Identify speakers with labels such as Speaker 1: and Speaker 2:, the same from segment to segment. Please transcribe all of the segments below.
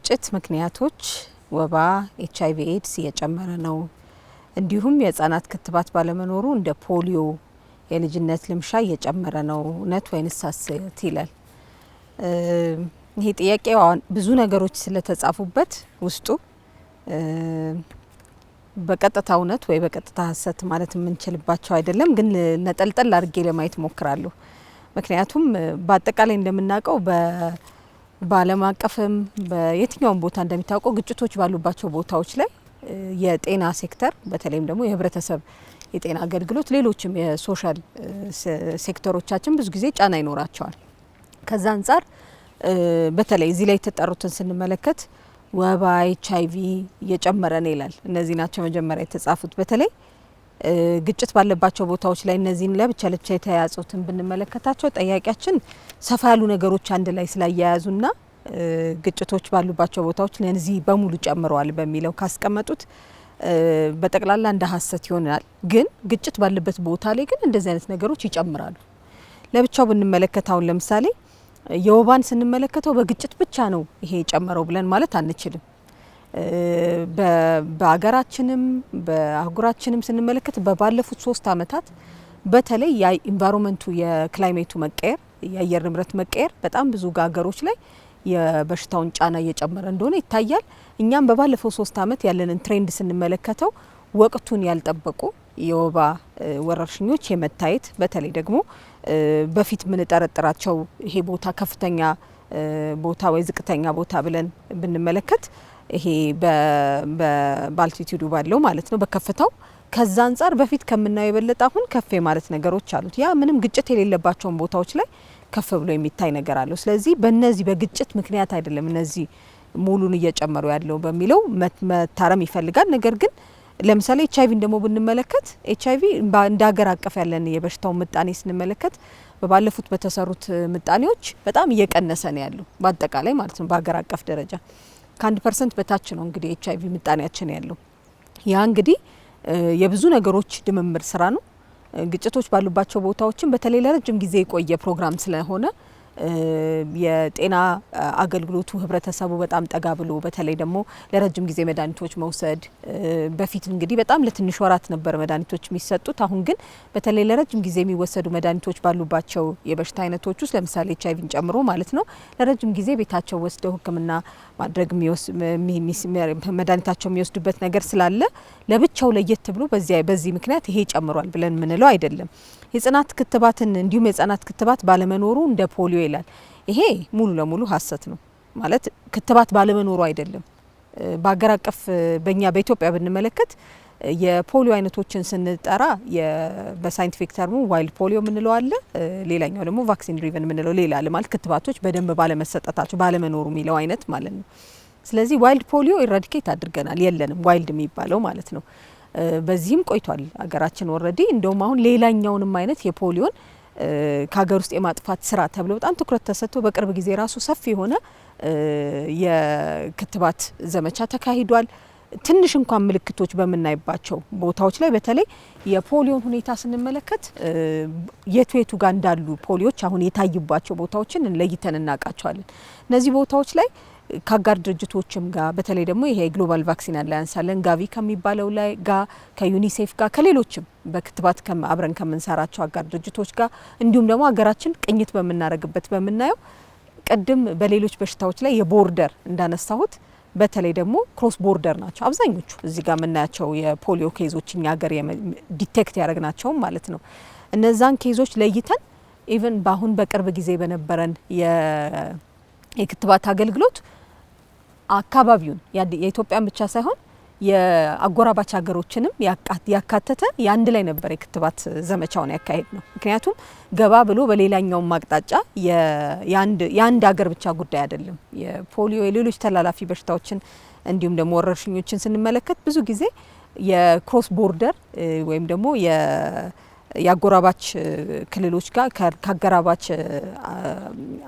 Speaker 1: በግጭት ምክንያቶች ወባ ኤችአይቪ ኤድስ እየጨመረ ነው። እንዲሁም የህፃናት ክትባት ባለመኖሩ እንደ ፖሊዮ የልጅነት ልምሻ እየጨመረ ነው። እውነት ወይንስ ሐሰት ይላል። ይሄ ጥያቄ ብዙ ነገሮች ስለተጻፉበት ውስጡ በቀጥታ እውነት ወይ በቀጥታ ሐሰት ማለት የምንችልባቸው አይደለም፣ ግን ነጠልጠል አድርጌ ለማየት ሞክራለሁ። ምክንያቱም በአጠቃላይ እንደምናውቀው በዓለም አቀፍም በየትኛውም ቦታ እንደሚታወቀው ግጭቶች ባሉባቸው ቦታዎች ላይ የጤና ሴክተር በተለይም ደግሞ የህብረተሰብ የጤና አገልግሎት ሌሎችም የሶሻል ሴክተሮቻችን ብዙ ጊዜ ጫና ይኖራቸዋል። ከዛ አንጻር በተለይ እዚህ ላይ የተጠሩትን ስንመለከት ወባ ኤችአይቪ እየጨመረ ነው ይላል። እነዚህ ናቸው መጀመሪያ የተጻፉት። በተለይ ግጭት ባለባቸው ቦታዎች ላይ እነዚህን ለብቻ የተያያዙትን ብንመለከታቸው ጠያቂያችን ሰፋ ያሉ ነገሮች አንድ ላይ ስላያያዙና ግጭቶች ባሉባቸው ቦታዎች ለዚህ በሙሉ ጨምረዋል በሚለው ካስቀመጡት በጠቅላላ እንደ ሐሰት ይሆናል። ግን ግጭት ባለበት ቦታ ላይ ግን እንደዚህ አይነት ነገሮች ይጨምራሉ። ለብቻው ብንመለከታውን ለምሳሌ የወባን ስንመለከተው በግጭት ብቻ ነው ይሄ የጨመረው ብለን ማለት አንችልም። በሀገራችንም በአህጉራችንም ስንመለከት ባለፉት 3 አመታት በተለይ የኢንቫይሮንመንቱ የክላይሜቱ መቀየር የአየር ንብረት መቀየር በጣም ብዙ ሀገሮች ላይ የበሽታውን ጫና እየጨመረ እንደሆነ ይታያል። እኛም በባለፈው 3 አመት ያለንን ትሬንድ ስንመለከተው ወቅቱን ያልጠበቁ የወባ ወረርሽኞች የመታየት በተለይ ደግሞ በፊት ምን ጠረጥራቸው ይሄ ቦታ ከፍተኛ ቦታ ወይ ዝቅተኛ ቦታ ብለን ብንመለከት ይሄ በአልቲቲዩዱ ባለው ማለት ነው በከፍታው ከዛ አንጻር በፊት ከምናየው የበለጠ አሁን ከፍ ማለት ነገሮች አሉት። ያ ምንም ግጭት የሌለባቸውን ቦታዎች ላይ ከፍ ብሎ የሚታይ ነገር አለው። ስለዚህ በእነዚህ በግጭት ምክንያት አይደለም እነዚህ ሙሉን እየጨመሩ ያለው በሚለው መታረም ይፈልጋል። ነገር ግን ለምሳሌ ኤችአይቪን ደግሞ ብንመለከት ኤችአይቪ እንደ ሀገር አቀፍ ያለን የበሽታው ምጣኔ ስንመለከት በባለፉት በተሰሩት ምጣኔዎች በጣም እየቀነሰ ነው ያለው በአጠቃላይ ማለት ነው። በሀገር አቀፍ ደረጃ ከ1% በታች ነው እንግዲህ ኤችአይቪ ምጣኔያችን ያለው። ያ እንግዲህ የብዙ ነገሮች ድምምር ስራ ነው። ግጭቶች ባሉባቸው ቦታዎችን በተለይ ለረጅም ጊዜ የቆየ ፕሮግራም ስለሆነ የጤና አገልግሎቱ ህብረተሰቡ በጣም ጠጋ ብሎ በተለይ ደግሞ ለረጅም ጊዜ መድኃኒቶች መውሰድ በፊት እንግዲህ በጣም ለትንሽ ወራት ነበር መድኃኒቶች የሚሰጡት። አሁን ግን በተለይ ለረጅም ጊዜ የሚወሰዱ መድኃኒቶች ባሉባቸው የበሽታ አይነቶች ውስጥ ለምሳሌ ኤችአይቪን ጨምሮ ማለት ነው ለረጅም ጊዜ ቤታቸው ወስደው ሕክምና ማድረግ መድኃኒታቸው የሚወስዱበት ነገር ስላለ ለብቻው ለየት ብሎ በዚህ ምክንያት ይሄ ጨምሯል ብለን ምንለው አይደለም። የህፃናት ክትባትን እንዲሁም የህፃናት ክትባት ባለመኖሩ እንደ ፖሊዮ ይላል። ይሄ ሙሉ ለሙሉ ሐሰት ነው። ማለት ክትባት ባለመኖሩ አይደለም። በአገር አቀፍ በእኛ በኢትዮጵያ ብንመለከት የፖሊዮ አይነቶችን ስንጠራ በሳይንቲፊክ ተርሙ ዋይልድ ፖሊዮ ምንለው አለ፣ ሌላኛው ደግሞ ቫክሲን ድሪቨን ምንለው ሌላ አለ። ማለት ክትባቶች በደንብ ባለመሰጠታቸው ባለመኖሩ የሚለው አይነት ማለት ነው። ስለዚህ ዋይልድ ፖሊዮ ኢራዲኬት አድርገናል፣ የለንም ዋይልድ የሚባለው ማለት ነው። በዚህም ቆይቷል አገራችን ኦልሬዲ። እንደውም አሁን ሌላኛውንም አይነት የፖሊዮን ከሀገር ውስጥ የማጥፋት ስራ ተብሎ በጣም ትኩረት ተሰጥቶ በቅርብ ጊዜ ራሱ ሰፊ የሆነ የክትባት ዘመቻ ተካሂዷል። ትንሽ እንኳን ምልክቶች በምናይባቸው ቦታዎች ላይ በተለይ የፖሊዮን ሁኔታ ስንመለከት የቱ ጋር እንዳሉ ፖሊዮች አሁን የታዩባቸው ቦታዎችን ለይተን እናውቃቸዋለን። እነዚህ ቦታዎች ላይ ከአጋር ድርጅቶችም ጋር በተለይ ደግሞ ይሄ ግሎባል ቫክሲን አላያንስ አለን ጋቪ ከሚባለው ላይ ጋር ከዩኒሴፍ ጋር ከሌሎችም በክትባት አብረን ከምንሰራቸው አጋር ድርጅቶች ጋር እንዲሁም ደግሞ ሀገራችን ቅኝት በምናደርግበት በምናየው ቅድም በሌሎች በሽታዎች ላይ የቦርደር እንዳነሳሁት በተለይ ደግሞ ክሮስ ቦርደር ናቸው አብዛኞቹ እዚህ ጋር የምናያቸው የፖሊዮ ኬዞች እኛ ሀገር ዲቴክት ያደረግናቸውም ማለት ነው። እነዛን ኬዞች ለይተን ኢቨን በአሁን በቅርብ ጊዜ በነበረን የክትባት አገልግሎት አካባቢውን የኢትዮጵያን ብቻ ሳይሆን የአጎራባች ሀገሮችንም ያካተተ የአንድ ላይ ነበር የክትባት ዘመቻውን ያካሄድ ነው። ምክንያቱም ገባ ብሎ በሌላኛው ማቅጣጫ የአንድ ሀገር ብቻ ጉዳይ አይደለም። የፖሊዮ የሌሎች ተላላፊ በሽታዎችን እንዲሁም ደግሞ ወረርሽኞችን ስንመለከት ብዙ ጊዜ የክሮስ ቦርደር ወይም ደግሞ የአጎራባች ክልሎች ጋር ከአጎራባች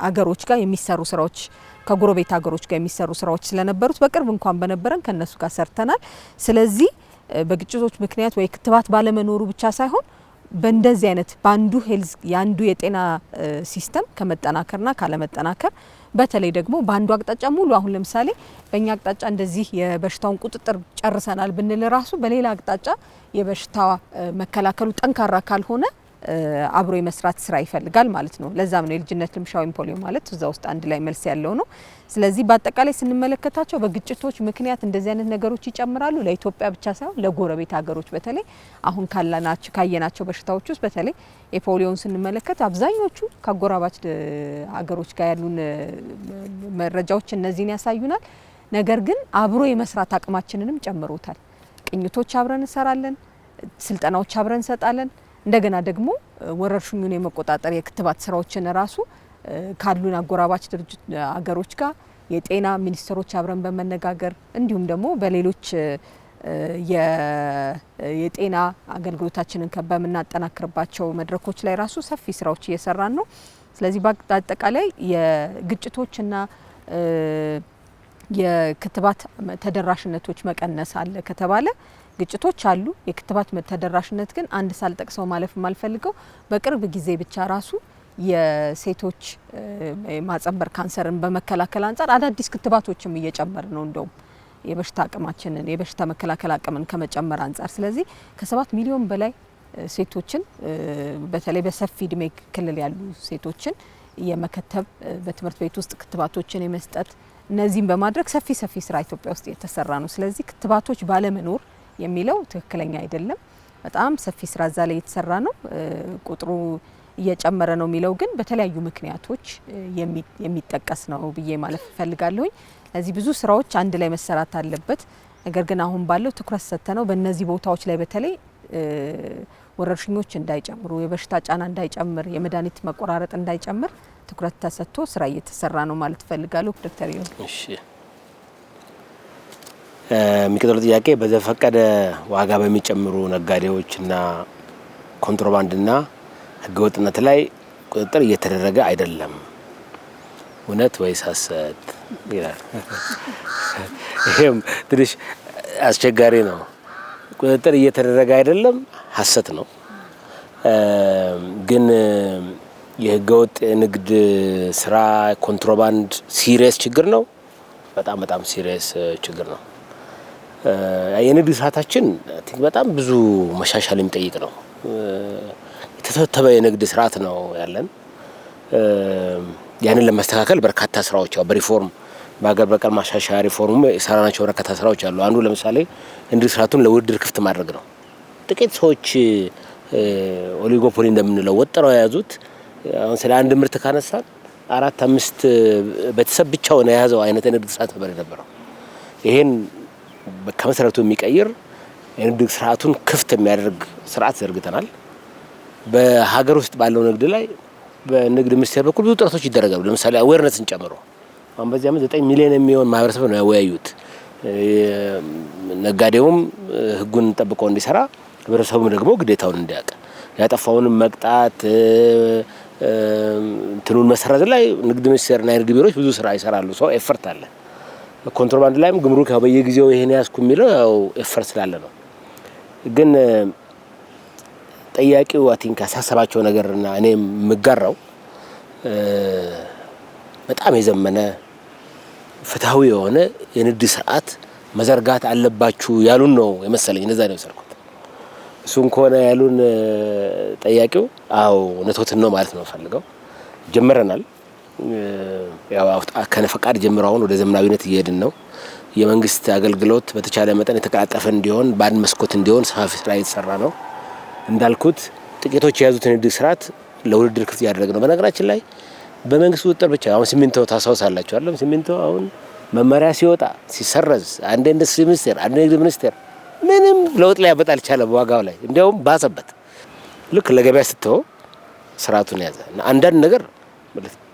Speaker 1: አገሮች ጋር የሚሰሩ ስራዎች ከጎረቤት ሀገሮች ጋር የሚሰሩ ስራዎች ስለነበሩት በቅርብ እንኳን በነበረን ከነሱ ጋር ሰርተናል። ስለዚህ በግጭቶች ምክንያት ወይ ክትባት ባለመኖሩ ብቻ ሳይሆን በእንደዚህ አይነት ባንዱ ሄልዝ ያንዱ የጤና ሲስተም ከመጠናከርና ካለመጠናከር በተለይ ደግሞ በአንዱ አቅጣጫ ሙሉ አሁን ለምሳሌ በእኛ አቅጣጫ እንደዚህ የበሽታውን ቁጥጥር ጨርሰናል ብንል ራሱ በሌላ አቅጣጫ የበሽታ መከላከሉ ጠንካራ ካልሆነ አብሮ የመስራት ስራ ይፈልጋል ማለት ነው። ለዛም ነው የልጅነት ልምሻ ወይም ፖሊዮ ማለት እዛ ውስጥ አንድ ላይ መልስ ያለው ነው። ስለዚህ በአጠቃላይ ስንመለከታቸው በግጭቶች ምክንያት እንደዚህ አይነት ነገሮች ይጨምራሉ። ለኢትዮጵያ ብቻ ሳይሆን ለጎረቤት ሀገሮች በተለይ አሁን ካየናቸው በሽታዎች ውስጥ በተለይ የፖሊዮን ስንመለከት አብዛኞቹ ከጎራባች ሀገሮች ጋር ያሉን መረጃዎች እነዚህን ያሳዩናል። ነገር ግን አብሮ የመስራት አቅማችንንም ጨምሮታል። ቅኝቶች አብረን እንሰራለን፣ ስልጠናዎች አብረን እንሰጣለን። እንደገና ደግሞ ወረርሽኙን የመቆጣጠር የክትባት ስራዎችን ራሱ ካሉን አጎራባች ድርጅት ሀገሮች ጋር የጤና ሚኒስትሮች አብረን በመነጋገር እንዲሁም ደግሞ በሌሎች የጤና አገልግሎታችንን በምናጠናክርባቸው መድረኮች ላይ ራሱ ሰፊ ስራዎች እየሰራን ነው። ስለዚህ በአጠቃላይ የግጭቶችና የክትባት ተደራሽነቶች መቀነስ አለ ከተባለ ግጭቶች አሉ። የክትባት ተደራሽነት ግን አንድ ሳልጠቅሰው ማለፍ የማልፈልገው በቅርብ ጊዜ ብቻ ራሱ የሴቶች ማጸንበር ካንሰርን በመከላከል አንጻር አዳዲስ ክትባቶችም እየጨመር ነው። እንደውም የበሽታ አቅማችንን የበሽታ መከላከል አቅምን ከመጨመር አንጻር ስለዚህ ከ7 ሚሊዮን በላይ ሴቶችን በተለይ በሰፊ እድሜ ክልል ያሉ ሴቶችን የመከተብ በትምህርት ቤት ውስጥ ክትባቶችን የመስጠት እነዚህን በማድረግ ሰፊ ስራ ኢትዮጵያ ውስጥ የተሰራ ነው። ስለዚህ ክትባቶች ባለመኖር የሚለው ትክክለኛ አይደለም። በጣም ሰፊ ስራ እዛ ላይ የተሰራ ነው። ቁጥሩ እየጨመረ ነው የሚለው ግን በተለያዩ ምክንያቶች የሚጠቀስ ነው ብዬ ማለት ፈልጋለሁኝ። ለዚህ ብዙ ስራዎች አንድ ላይ መሰራት አለበት። ነገር ግን አሁን ባለው ትኩረት ሰጥተነው በእነዚህ ቦታዎች ላይ በተለይ ወረርሽኞች እንዳይጨምሩ፣ የበሽታ ጫና እንዳይጨምር፣ የመድኃኒት መቆራረጥ እንዳይጨምር ትኩረት ተሰጥቶ ስራ እየተሰራ ነው ማለት ፈልጋለሁ። ዶክተር ይሁን
Speaker 2: እሺ የሚቀጥለው ጥያቄ በዘፈቀደ ዋጋ በሚጨምሩ ነጋዴዎችና ኮንትሮባንድና ህገወጥነት ላይ ቁጥጥር እየተደረገ አይደለም፣ እውነት ወይስ ሐሰት ይላል። ይሄም ትንሽ አስቸጋሪ ነው። ቁጥጥር እየተደረገ አይደለም ሐሰት ነው። ግን የህገወጥ ንግድ ስራ ኮንትሮባንድ ሲሪየስ ችግር ነው። በጣም ሲሪየስ ችግር ነው። የንግድ ስርዓታችን በጣም ብዙ መሻሻል የሚጠይቅ ነው። የተተበተበ የንግድ ስርዓት ነው ያለን። ያንን ለማስተካከል በርካታ ስራዎች በሪፎርም በሀገር በቀል ማሻሻያ ሪፎርም የሰራናቸው በርካታ ስራዎች አሉ። አንዱ ለምሳሌ ንግድ ስርዓቱን ለውድድር ክፍት ማድረግ ነው። ጥቂት ሰዎች ኦሊጎፖሊ እንደምንለው ወጥረው የያዙት አሁን ስለ አንድ ምርት ካነሳን 4-5 ቤተሰብ ብቻውን የያዘው አይነት የንግድ ስርዓት ነበር የነበረው። ይሄን ከመሰረቱ የሚቀይር የንግድ ስርዓቱን ክፍት የሚያደርግ ስርዓት ዘርግተናል። በሀገር ውስጥ ባለው ንግድ ላይ በንግድ ሚኒስቴር በኩል ብዙ ጥረቶች ይደረጋሉ። ለምሳሌ አዌርነስን ጨምሮ አሁን በዚህ ዓመት 9 ሚሊዮን የሚሆን ማህበረሰብ ነው ያወያዩት። ነጋዴውም ህጉን ጠብቆ እንዲሰራ፣ ህብረተሰቡም ደግሞ ግዴታውን እንዲያውቅ፣ ያጠፋውንም መቅጣት እንትኑን መሰረት ላይ ንግድ ሚኒስቴርና የንግድ ቢሮዎች ብዙ ስራ ይሰራሉ። ሰው ኤፈርት አለ። ኮንትሮባንድ ላይም ግምሩክ ያው በየጊዜው ይሄን ያስኩ የሚለው ያው ኤፈርት ስላለ ነው። ግን ጠያቂው አይ ቲንክ ያሳሰባቸው ነገርና እኔ የምጋራው በጣም የዘመነ ፍትሃዊ የሆነ የንግድ ስርዓት መዘርጋት አለባችሁ ያሉን ነው የመሰለኝ። እንደዛ ነው የሰርኩት። እሱን ከሆነ ያሉን ጠያቂው አው ነቶትን ነው ማለት ነው ፈልገው ጀመረናል። ያው ከነፈቃድ ጀምረው አሁን ወደ ዘመናዊነት እየሄድን ነው። የመንግስት አገልግሎት በተቻለ መጠን የተቀላጠፈ እንዲሆን በአንድ መስኮት እንዲሆን ሰፋፊ ስራ እየተሰራ ነው። እንዳልኩት ጥቂቶች የያዙትን ንግድ ስርዓት ለውድድር ክፍት ያደረገ ነው። በነገራችን ላይ በመንግስት ቁጥጥር ብቻ አሁን ሲሚንቶ ታሳውሳላችሁ አይደል? ሲሚንቶ አሁን መመሪያ ሲወጣ ሲሰረዝ አንድ ኢንዱስትሪ ሚኒስቴር አንድ ንግድ ሚኒስቴር ምንም ለውጥ ላይ ያመጣ አልቻለም። ዋጋው ላይ እንዲያውም ባሰበት። ልክ ለገበያ ስትተው ስርዓቱን ያዘ እና አንዳንድ ነገር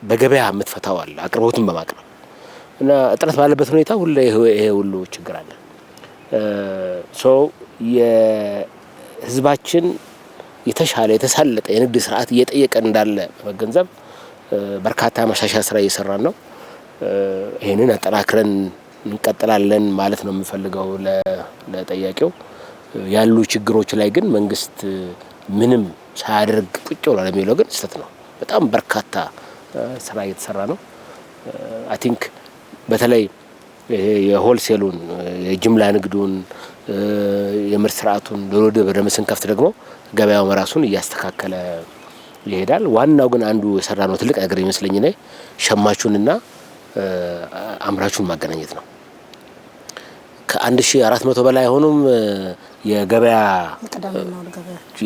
Speaker 2: በገበያ የምትፈታው አለ አቅርቦቱን በማቅረብ እና እጥረት ባለበት ሁኔታ ሁሉ ይሄ ሁሉ ችግር አለ። የህዝባችን የተሻለ የተሳለጠ የንግድ ስርዓት እየጠየቀ እንዳለ በመገንዘብ በርካታ ማሻሻያ ስራ እየሰራን ነው። ይሄንን አጠናክረን እንቀጥላለን ማለት ነው የምፈልገው ለጠያቂው። ያሉ ችግሮች ላይ ግን መንግስት ምንም ሳያደርግ ቁጭ ብሎ ለሚለው ግን ስህተት ነው። በጣም በርካታ ስራ እየተሰራ ነው። አይ ቲንክ በተለይ የሆልሴሉን የጅምላ ንግዱን የምርት ስርዓቱን ለወደ በደምስን ከፍት ደግሞ ገበያው መራሱን እያስተካከለ ይሄዳል። ዋናው ግን አንዱ የሰራነው ትልቅ ነገር ይመስለኝ ነው ሸማቹንና አምራቹን ማገናኘት ነው። ከ1400 በላይ ሆኖም የገበያ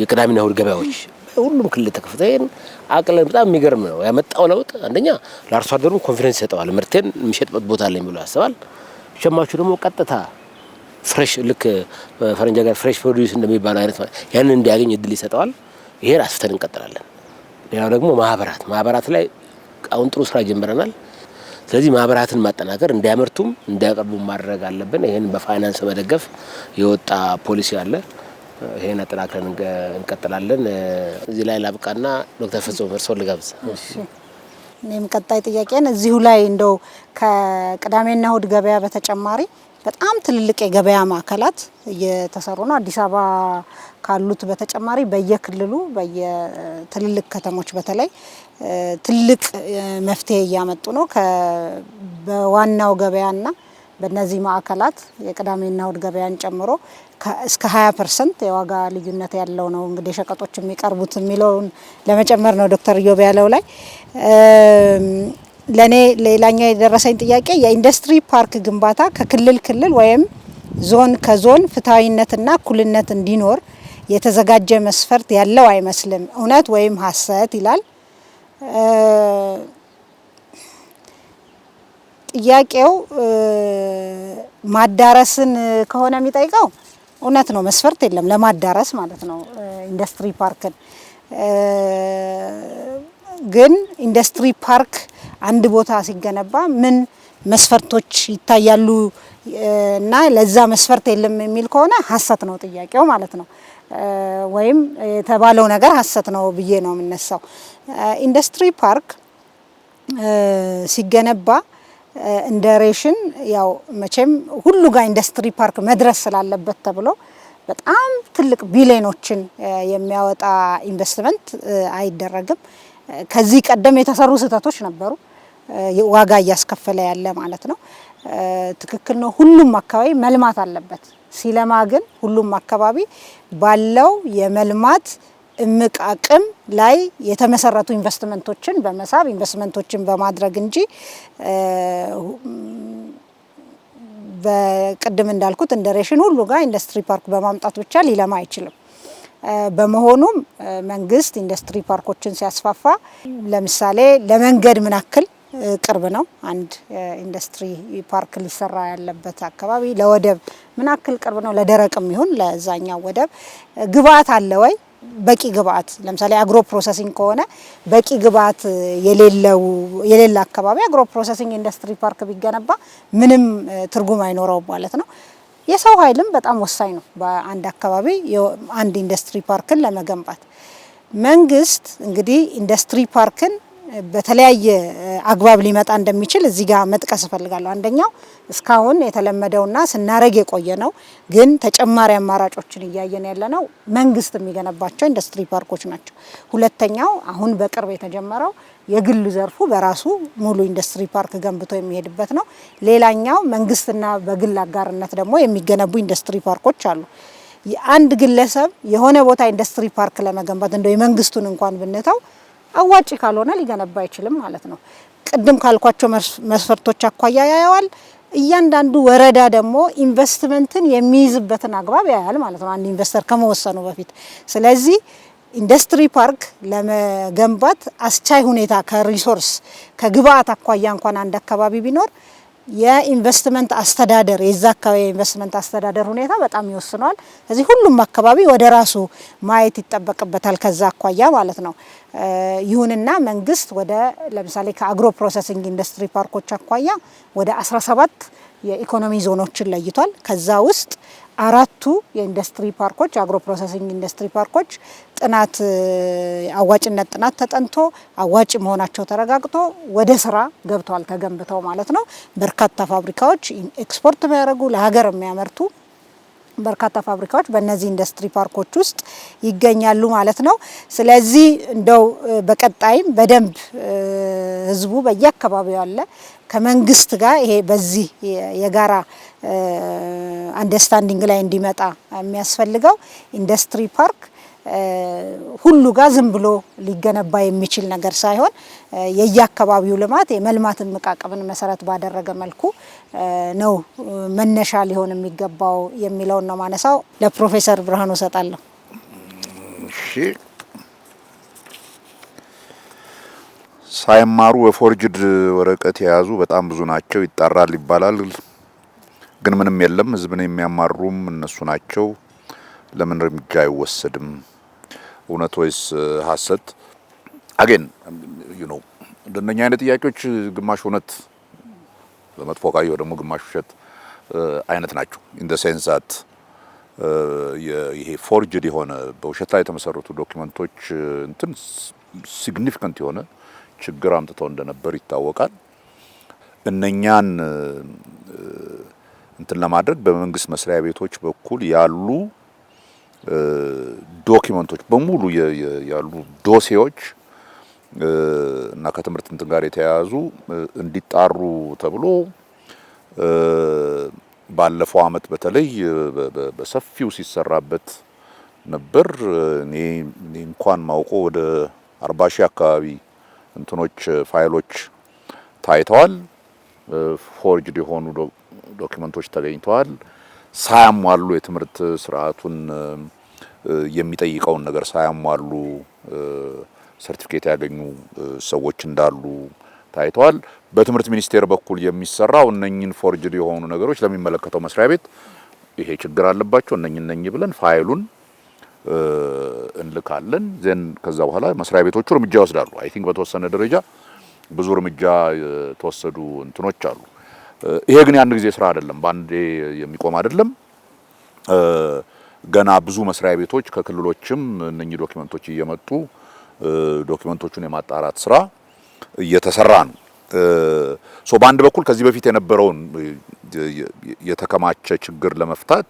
Speaker 2: የቅዳሜና እሁድ ገበያዎች ሁሉም ክልል ተከፍተን አቅለን በጣም የሚገርም ነው ያመጣው ለውጥ። አንደኛ ለአርሶ አደሩ ኮንፊደንስ ይሰጠዋል። ምርቴን የሚሸጥበት ቦታ አለኝ ብሎ ያስባል። ሸማቹ ደግሞ ቀጥታ ፍሬሽ ልክ ፈረንጅ ጋር ፍሬሽ ፕሮዲዩስ እንደሚባለው አይነት ያንን እንዲያገኝ እድል ይሰጠዋል። ይሄን አስፍተን እንቀጥላለን። ሌላው ደግሞ ማህበራት ላይ አሁን ጥሩ ስራ ጀምረናል። ስለዚህ ማህበራትን ማጠናከር እንዲያመርቱም እንዲያቀርቡ ማድረግ አለብን። ይሄን በፋይናንስ መደገፍ የወጣ ፖሊሲ አለ። ይሄን አጠናክረን እንቀጥላለን። እዚህ ላይ ላብቃና ዶክተር ፍጹም እርሶ ልጋብዝ።
Speaker 3: እሺ እኔም ቀጣይ ጥያቄን እዚሁ ላይ እንደው ከቅዳሜና እሁድ ገበያ በተጨማሪ በጣም ትልልቅ የገበያ ማዕከላት እየተሰሩ ነው። አዲስ አበባ ካሉት በተጨማሪ በየክልሉ በየትልልቅ ከተሞች በተለይ ትልቅ መፍትሄ እያመጡ ነው። በዋናው ገበያና በእነዚህ ማዕከላት የቅዳሜና እሁድ ገበያን ጨምሮ እስከ 20% የዋጋ ልዩነት ያለው ነው እንግዲህ ሸቀጦች የሚቀርቡት የሚለውን ለመጨመር ነው ዶክተር ኢዮብ ያለው ላይ። ለኔ ሌላኛው የደረሰኝ ጥያቄ የኢንዱስትሪ ፓርክ ግንባታ ከክልል ወይም ዞን ከዞን ፍትሃዊነትና እኩልነት እንዲኖር የተዘጋጀ መስፈርት ያለው አይመስልም፣ እውነት ወይም ሀሰት ይላል ጥያቄው። ማዳረስን ከሆነ የሚጠይቀው እውነት ነው፣ መስፈርት የለም ለማዳረስ ማለት ነው ኢንዱስትሪ ፓርክን። ግን ኢንዱስትሪ ፓርክ አንድ ቦታ ሲገነባ ምን መስፈርቶች ይታያሉ እና ለዛ መስፈርት የለም የሚል ከሆነ ሀሰት ነው ጥያቄው ማለት ነው። ወይም የተባለው ነገር ሀሰት ነው ብዬ ነው የምነሳው። ኢንዱስትሪ ፓርክ ሲገነባ እንደ ሬሽን ያው መቼም ሁሉ ጋር ኢንዱስትሪ ፓርክ መድረስ ስላለበት ተብሎ በጣም ትልቅ ቢሊዮኖችን የሚያወጣ ኢንቨስትመንት አይደረግም። ከዚህ ቀደም የተሰሩ ስህተቶች ነበሩ፣ ዋጋ እያስከፈለ ያለ ማለት ነው። ትክክል ነው። ሁሉም አካባቢ መልማት አለበት። ሲለማ ግን ሁሉም አካባቢ ባለው የመልማት እምቅ አቅም ላይ የተመሰረቱ ኢንቨስትመንቶችን በመሳብ ኢንቨስትመንቶችን በማድረግ እንጂ በቅድም እንዳልኩት እንደ ሬሽን ሁሉ ጋር ኢንዱስትሪ ፓርክ በማምጣት ብቻ ሊለማ አይችልም። በመሆኑም መንግስት ኢንዱስትሪ ፓርኮችን ሲያስፋፋ ለምሳሌ ለመንገድ ምን ያክል ቅርብ ነው አንድ ኢንዱስትሪ ፓርክ ሊሰራ ያለበት አካባቢ፣ ለወደብ ምን ያክል ቅርብ ነው፣ ለደረቅም ይሁን ለዛኛው ወደብ ግብአት አለ ወይ፣ በቂ ግብአት ለምሳሌ አግሮ ፕሮሰሲንግ ከሆነ በቂ ግብአት የሌለ አካባቢ አግሮ ፕሮሰሲንግ ኢንዱስትሪ ፓርክ ቢገነባ ምንም ትርጉም አይኖረውም ማለት ነው። የሰው ኃይልም በጣም ወሳኝ ነው በአንድ አካባቢ አንድ ኢንዱስትሪ ፓርክን ለመገንባት። መንግስት እንግዲህ ኢንዱስትሪ ፓርክን በተለያየ አግባብ ሊመጣ እንደሚችል እዚህ ጋር መጥቀስ እፈልጋለሁ። አንደኛው እስካሁን የተለመደውና ስናረግ የቆየ ነው፣ ግን ተጨማሪ አማራጮችን እያየን ያለነው መንግስት የሚገነባቸው ኢንዱስትሪ ፓርኮች ናቸው። ሁለተኛው አሁን በቅርብ የተጀመረው የግል ዘርፉ በራሱ ሙሉ ኢንዱስትሪ ፓርክ ገንብቶ የሚሄድበት ነው። ሌላኛው መንግስትና በግል አጋርነት ደግሞ የሚገነቡ ኢንዱስትሪ ፓርኮች አሉ። አንድ ግለሰብ የሆነ ቦታ ኢንዱስትሪ ፓርክ ለመገንባት እንደው የመንግስቱን እንኳን ብንተው አዋጪ ካልሆነ ሊገነባ አይችልም ማለት ነው። ቅድም ካልኳቸው መስፈርቶች አኳያ ያያዋል። እያንዳንዱ ወረዳ ደግሞ ኢንቨስትመንትን የሚይዝበትን አግባብ ያያል ማለት ነው አንድ ኢንቨስተር ከመወሰኑ በፊት። ስለዚህ ኢንዱስትሪ ፓርክ ለመገንባት አስቻይ ሁኔታ ከሪሶርስ ከግብአት አኳያ እንኳን አንድ አካባቢ ቢኖር የኢንቨስትመንት አስተዳደር የዛ አካባቢ የኢንቨስትመንት አስተዳደር ሁኔታ በጣም ይወስነዋል። ስለዚህ ሁሉም አካባቢ ወደ ራሱ ማየት ይጠበቅበታል ከዛ አኳያ ማለት ነው። ይሁንና መንግስት ወደ ለምሳሌ ከአግሮ ፕሮሰሲንግ ኢንዱስትሪ ፓርኮች አኳያ ወደ 17 የኢኮኖሚ ዞኖችን ለይቷል። ከዛ ውስጥ 4ቱ የኢንዱስትሪ ፓርኮች አግሮ ፕሮሰሲንግ ኢንዱስትሪ ፓርኮች ጥናት አዋጭነት ጥናት ተጠንቶ አዋጭ መሆናቸው ተረጋግጦ ወደ ስራ ገብተዋል ተገንብተው ማለት ነው። በርካታ ፋብሪካዎች ኤክስፖርት የሚያደርጉ ለሀገር የሚያመርቱ በርካታ ፋብሪካዎች በእነዚህ ኢንዱስትሪ ፓርኮች ውስጥ ይገኛሉ ማለት ነው። ስለዚህ እንደው በቀጣይም በደንብ ህዝቡ በየአካባቢው ያለ ከመንግስት ጋር ይሄ በዚህ የጋራ አንደርስታንዲንግ ላይ እንዲመጣ የሚያስፈልገው ኢንዱስትሪ ፓርክ ሁሉ ጋር ዝም ብሎ ሊገነባ የሚችል ነገር ሳይሆን የየአካባቢው ልማት የመልማትን መቃቀብን መሰረት ባደረገ መልኩ ነው መነሻ ሊሆን የሚገባው የሚለውን ነው ማነሳው። ለፕሮፌሰር ብርሃኑ ሰጣለሁ።
Speaker 4: እሺ፣ ሳይማሩ በፎርጅድ ወረቀት የያዙ በጣም ብዙ ናቸው፣ ይጣራል ይባላል። ግን ምንም የለም። ህዝብን የሚያማሩም እነሱ ናቸው። ለምን እርምጃ አይወሰድም? እውነት ወይስ ሀሰት? አገን እንደነኛ አይነት ጥያቄዎች ግማሽ እውነት በመጥፎ ካየው ደግሞ ግማሽ ውሸት አይነት ናቸው። ኢን ዘ ሴንስ ዛት ይሄ ፎርጅድ የሆነ በውሸት ላይ የተመሰረቱ ዶክመንቶች እንትን ሲግኒፊካንት የሆነ ችግር አምጥተው እንደነበር ይታወቃል። እነኛን እንትን ለማድረግ በመንግስት መስሪያ ቤቶች በኩል ያሉ ዶክመንቶች በሙሉ ያሉ ዶሴዎች እና ከትምህርት እንትን ጋር የተያያዙ እንዲጣሩ ተብሎ ባለፈው አመት በተለይ በሰፊው ሲሰራበት ነበር። እኔ እንኳን ማውቆ ወደ 40 ሺህ አካባቢ እንትኖች ፋይሎች ታይተዋል። ፎርጅድ የሆኑ ዶክመንቶች ተገኝተዋል። ሳያሟሉ የትምህርት ስርዓቱን የሚጠይቀውን ነገር ሳያሟሉ ሰርቲፊኬት ያገኙ ሰዎች እንዳሉ ታይተዋል። በትምህርት ሚኒስቴር በኩል የሚሰራው እነኝን ፎርጅድ የሆኑ ነገሮች ለሚመለከተው መስሪያ ቤት ይሄ ችግር አለባቸው እነኝ ብለን ፋይሉን እንልካለን። ዘን ከዛ በኋላ መስሪያ ቤቶቹ እርምጃ ይወስዳሉ። አይ ቲንክ በተወሰነ ደረጃ ብዙ እርምጃ የተወሰዱ እንትኖች አሉ። ይሄ ግን ያን ጊዜ ስራ አይደለም፣ ባንዴ የሚቆም አይደለም። ገና ብዙ መስሪያ ቤቶች ከክልሎችም እነኚህ ዶክመንቶች እየመጡ ዶክመንቶቹን የማጣራት ስራ እየተሰራ ነው። ሶ በአንድ በኩል ከዚህ በፊት የነበረውን የተከማቸ ችግር ለመፍታት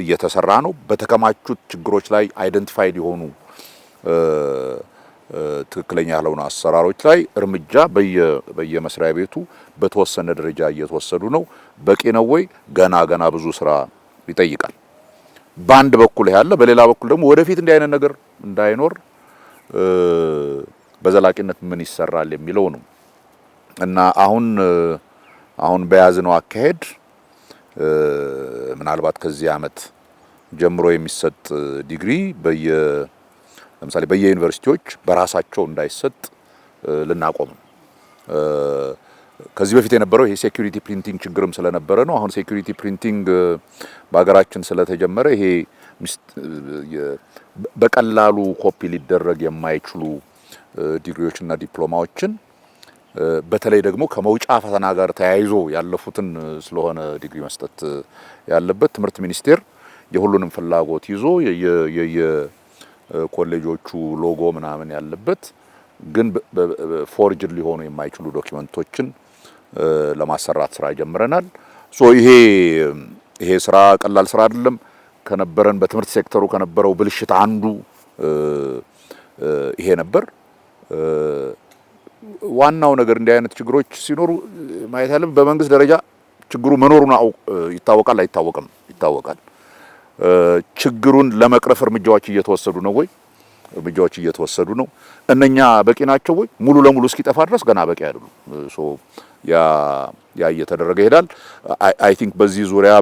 Speaker 4: እየተሰራ ነው። በተከማቹት ችግሮች ላይ አይደንቲፋይድ የሆኑ ትክክለኛ ያልሆኑ አሰራሮች ላይ እርምጃ በየመስሪያ ቤቱ በተወሰነ ደረጃ እየተወሰዱ ነው። በቂ ነው ወይ? ገና ብዙ ስራ ይጠይቃል። በአንድ በኩል ያለ፣ በሌላ በኩል ደግሞ ወደፊት እንዲህ አይነት ነገር እንዳይኖር በዘላቂነት ምን ይሰራል የሚለው ነው እና አሁን በያዝነው አካሄድ ምናልባት ከዚህ አመት ጀምሮ የሚሰጥ ዲግሪ ለምሳሌ በየዩኒቨርሲቲዎች በራሳቸው እንዳይሰጥ ልናቆም። ከዚህ በፊት የነበረው ይሄ ሴኩሪቲ ፕሪንቲንግ ችግርም ስለነበረ ነው። አሁን ሴኩሪቲ ፕሪንቲንግ በሀገራችን ስለተጀመረ ይሄ በቀላሉ ኮፒ ሊደረግ የማይችሉ ዲግሪዎችና ዲፕሎማዎችን በተለይ ደግሞ ከመውጫ ፈተና ጋር ተያይዞ ያለፉትን ስለሆነ ዲግሪ መስጠት ያለበት ትምህርት ሚኒስቴር የሁሉንም ፍላጎት ይዞ የኮሌጆቹ ሎጎ ምናምን ያለበት ግን ፎርጅድ ሊሆኑ የማይችሉ ዶክመንቶችን ለማሰራት ስራ ጀምረናል። ሶ ይሄ ስራ ቀላል ስራ አይደለም። ከነበረን በትምህርት ሴክተሩ ከነበረው ብልሽት አንዱ ይሄ ነበር። ዋናው ነገር እንዲህ አይነት ችግሮች ሲኖሩ ማየት ያለብን በመንግስት ደረጃ ችግሩ መኖሩን ይታወቃል አይታወቅም? ይታወቃል። ችግሩን ለመቅረፍ እርምጃዎች እየተወሰዱ ነው ወይ? እርምጃዎች እየተወሰዱ ነው። እነኛ በቂ ናቸው ወይ? ሙሉ ለሙሉ እስኪጠፋ ድረስ ገና በቂ አይደሉም። ሶ ያ እየተደረገ ይሄዳል። አይ ቲንክ በዚህ ዙሪያ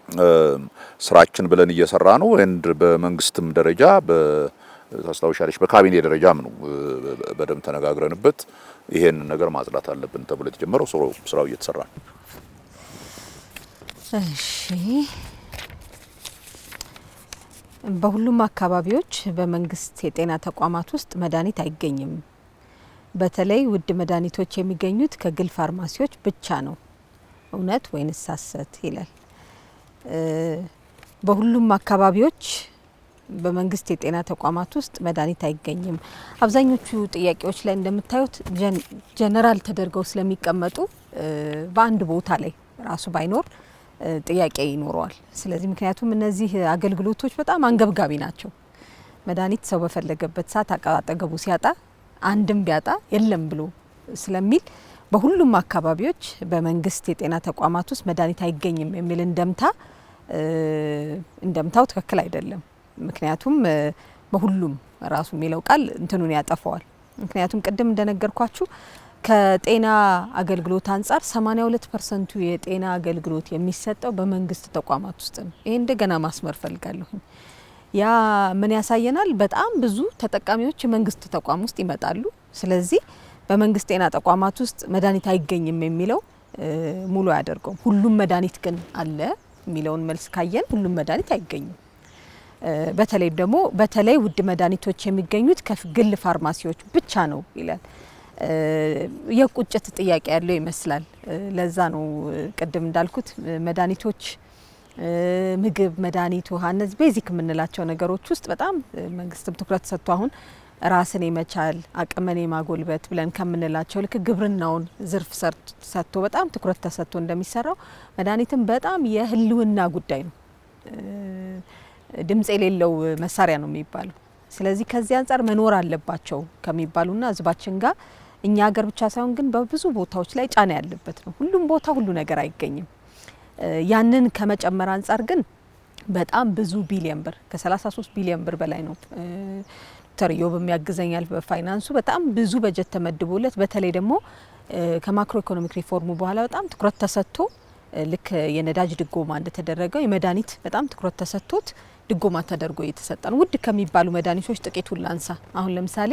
Speaker 4: በስራችን ብለን እየሰራ ነው። እንድ በመንግስትም ደረጃ ታስታውሻለሽ በካቢኔ ደረጃም ነው በደንብ ተነጋግረንበት ይሄን ነገር ማጽዳት አለብን ተብሎ የተጀመረው ስራው እየተሰራ ነው።
Speaker 1: እሺ፣ በሁሉም አካባቢዎች በመንግስት የጤና ተቋማት ውስጥ መድኃኒት አይገኝም። በተለይ ውድ መድኃኒቶች የሚገኙት ከግል ፋርማሲዎች ብቻ ነው። እውነት ወይንስ ሐሰት ይላል። በሁሉም አካባቢዎች በመንግስት የጤና ተቋማት ውስጥ መድኃኒት አይገኝም። አብዛኞቹ ጥያቄዎች ላይ እንደምታዩት ጀነራል ተደርገው ስለሚቀመጡ በአንድ ቦታ ላይ ራሱ ባይኖር ጥያቄ ይኖረዋል። ስለዚህ ምክንያቱም እነዚህ አገልግሎቶች በጣም አንገብጋቢ ናቸው። መድኃኒት ሰው በፈለገበት ሰዓት አጠገቡ ሲያጣ አንድም ቢያጣ የለም ብሎ ስለሚል በሁሉም አካባቢዎች በመንግስት የጤና ተቋማት ውስጥ መድኃኒት አይገኝም የሚል እንደምታው ትክክል አይደለም። ምክንያቱም በሁሉም ራሱ የሚለው ቃል እንትኑን ያጠፈዋል። ምክንያቱም ቅድም እንደነገርኳችሁ ከጤና አገልግሎት አንጻር 82% የጤና አገልግሎት የሚሰጠው በመንግስት ተቋማት ውስጥ ነው። ይሄ እንደገና ማስመር ፈልጋለሁ። ያ ምን ያሳየናል? በጣም ብዙ ተጠቃሚዎች የመንግስት ተቋም ውስጥ ይመጣሉ። ስለዚህ በመንግስት ጤና ተቋማት ውስጥ መድኃኒት አይገኝም የሚለው ሙሉ አያደርገውም። ሁሉም መድኃኒት ግን አለ የሚለውን መልስ ካየን ሁሉም መድኃኒት አይገኝም። በተለይ ውድ መድኃኒቶች የሚገኙት ከግል ፋርማሲዎች ብቻ ነው ይላል። የቁጭት ጥያቄ ያለው ይመስላል። ለዛ ነው ቅድም እንዳልኩት መድኃኒቶች፣ ምግብ፣ መድኃኒት፣ ውሃ እነዚህ ቤዚክ የምንላቸው ነገሮች ውስጥ በጣም መንግስትም ትኩረት ሰጥቶ አሁን ራስን የመቻል አቅምን የማጎልበት ብለን ከምንላቸው ልክ ግብርናውን ዝርፍ ሰጥቶ በጣም ትኩረት ተሰጥቶ እንደሚሰራው መድኃኒትም በጣም የህልውና ጉዳይ ነው። ድምጽ የሌለው መሳሪያ ነው የሚባለው። ስለዚህ ከዚህ አንጻር መኖር አለባቸው ከሚባሉና ህዝባችን ጋር እኛ ሀገር ብቻ ሳይሆን ግን በብዙ ቦታዎች ላይ ጫና ያለበት ነው። ሁሉም ቦታ ሁሉ ነገር አይገኝም። ያንን ከመጨመር አንጻር ግን በጣም ብዙ ቢሊዮን ብር ከ33 ቢሊዮን ብር በላይ ነው ተርዮ በሚያግዘኛል በፋይናንሱ በጣም ብዙ በጀት ተመድቦለት በተለይ ደግሞ ከማክሮ ኢኮኖሚክ ሪፎርሙ በኋላ በጣም ትኩረት ተሰጥቶ ልክ የነዳጅ ድጎማ እንደተደረገው የመድኃኒት በጣም ትኩረት ተሰጥቶት ድጎማ ተደርጎ እየተሰጠ ነው። ውድ ከሚባሉ መድኃኒቶች ጥቂቱን ላንሳ። አሁን ለምሳሌ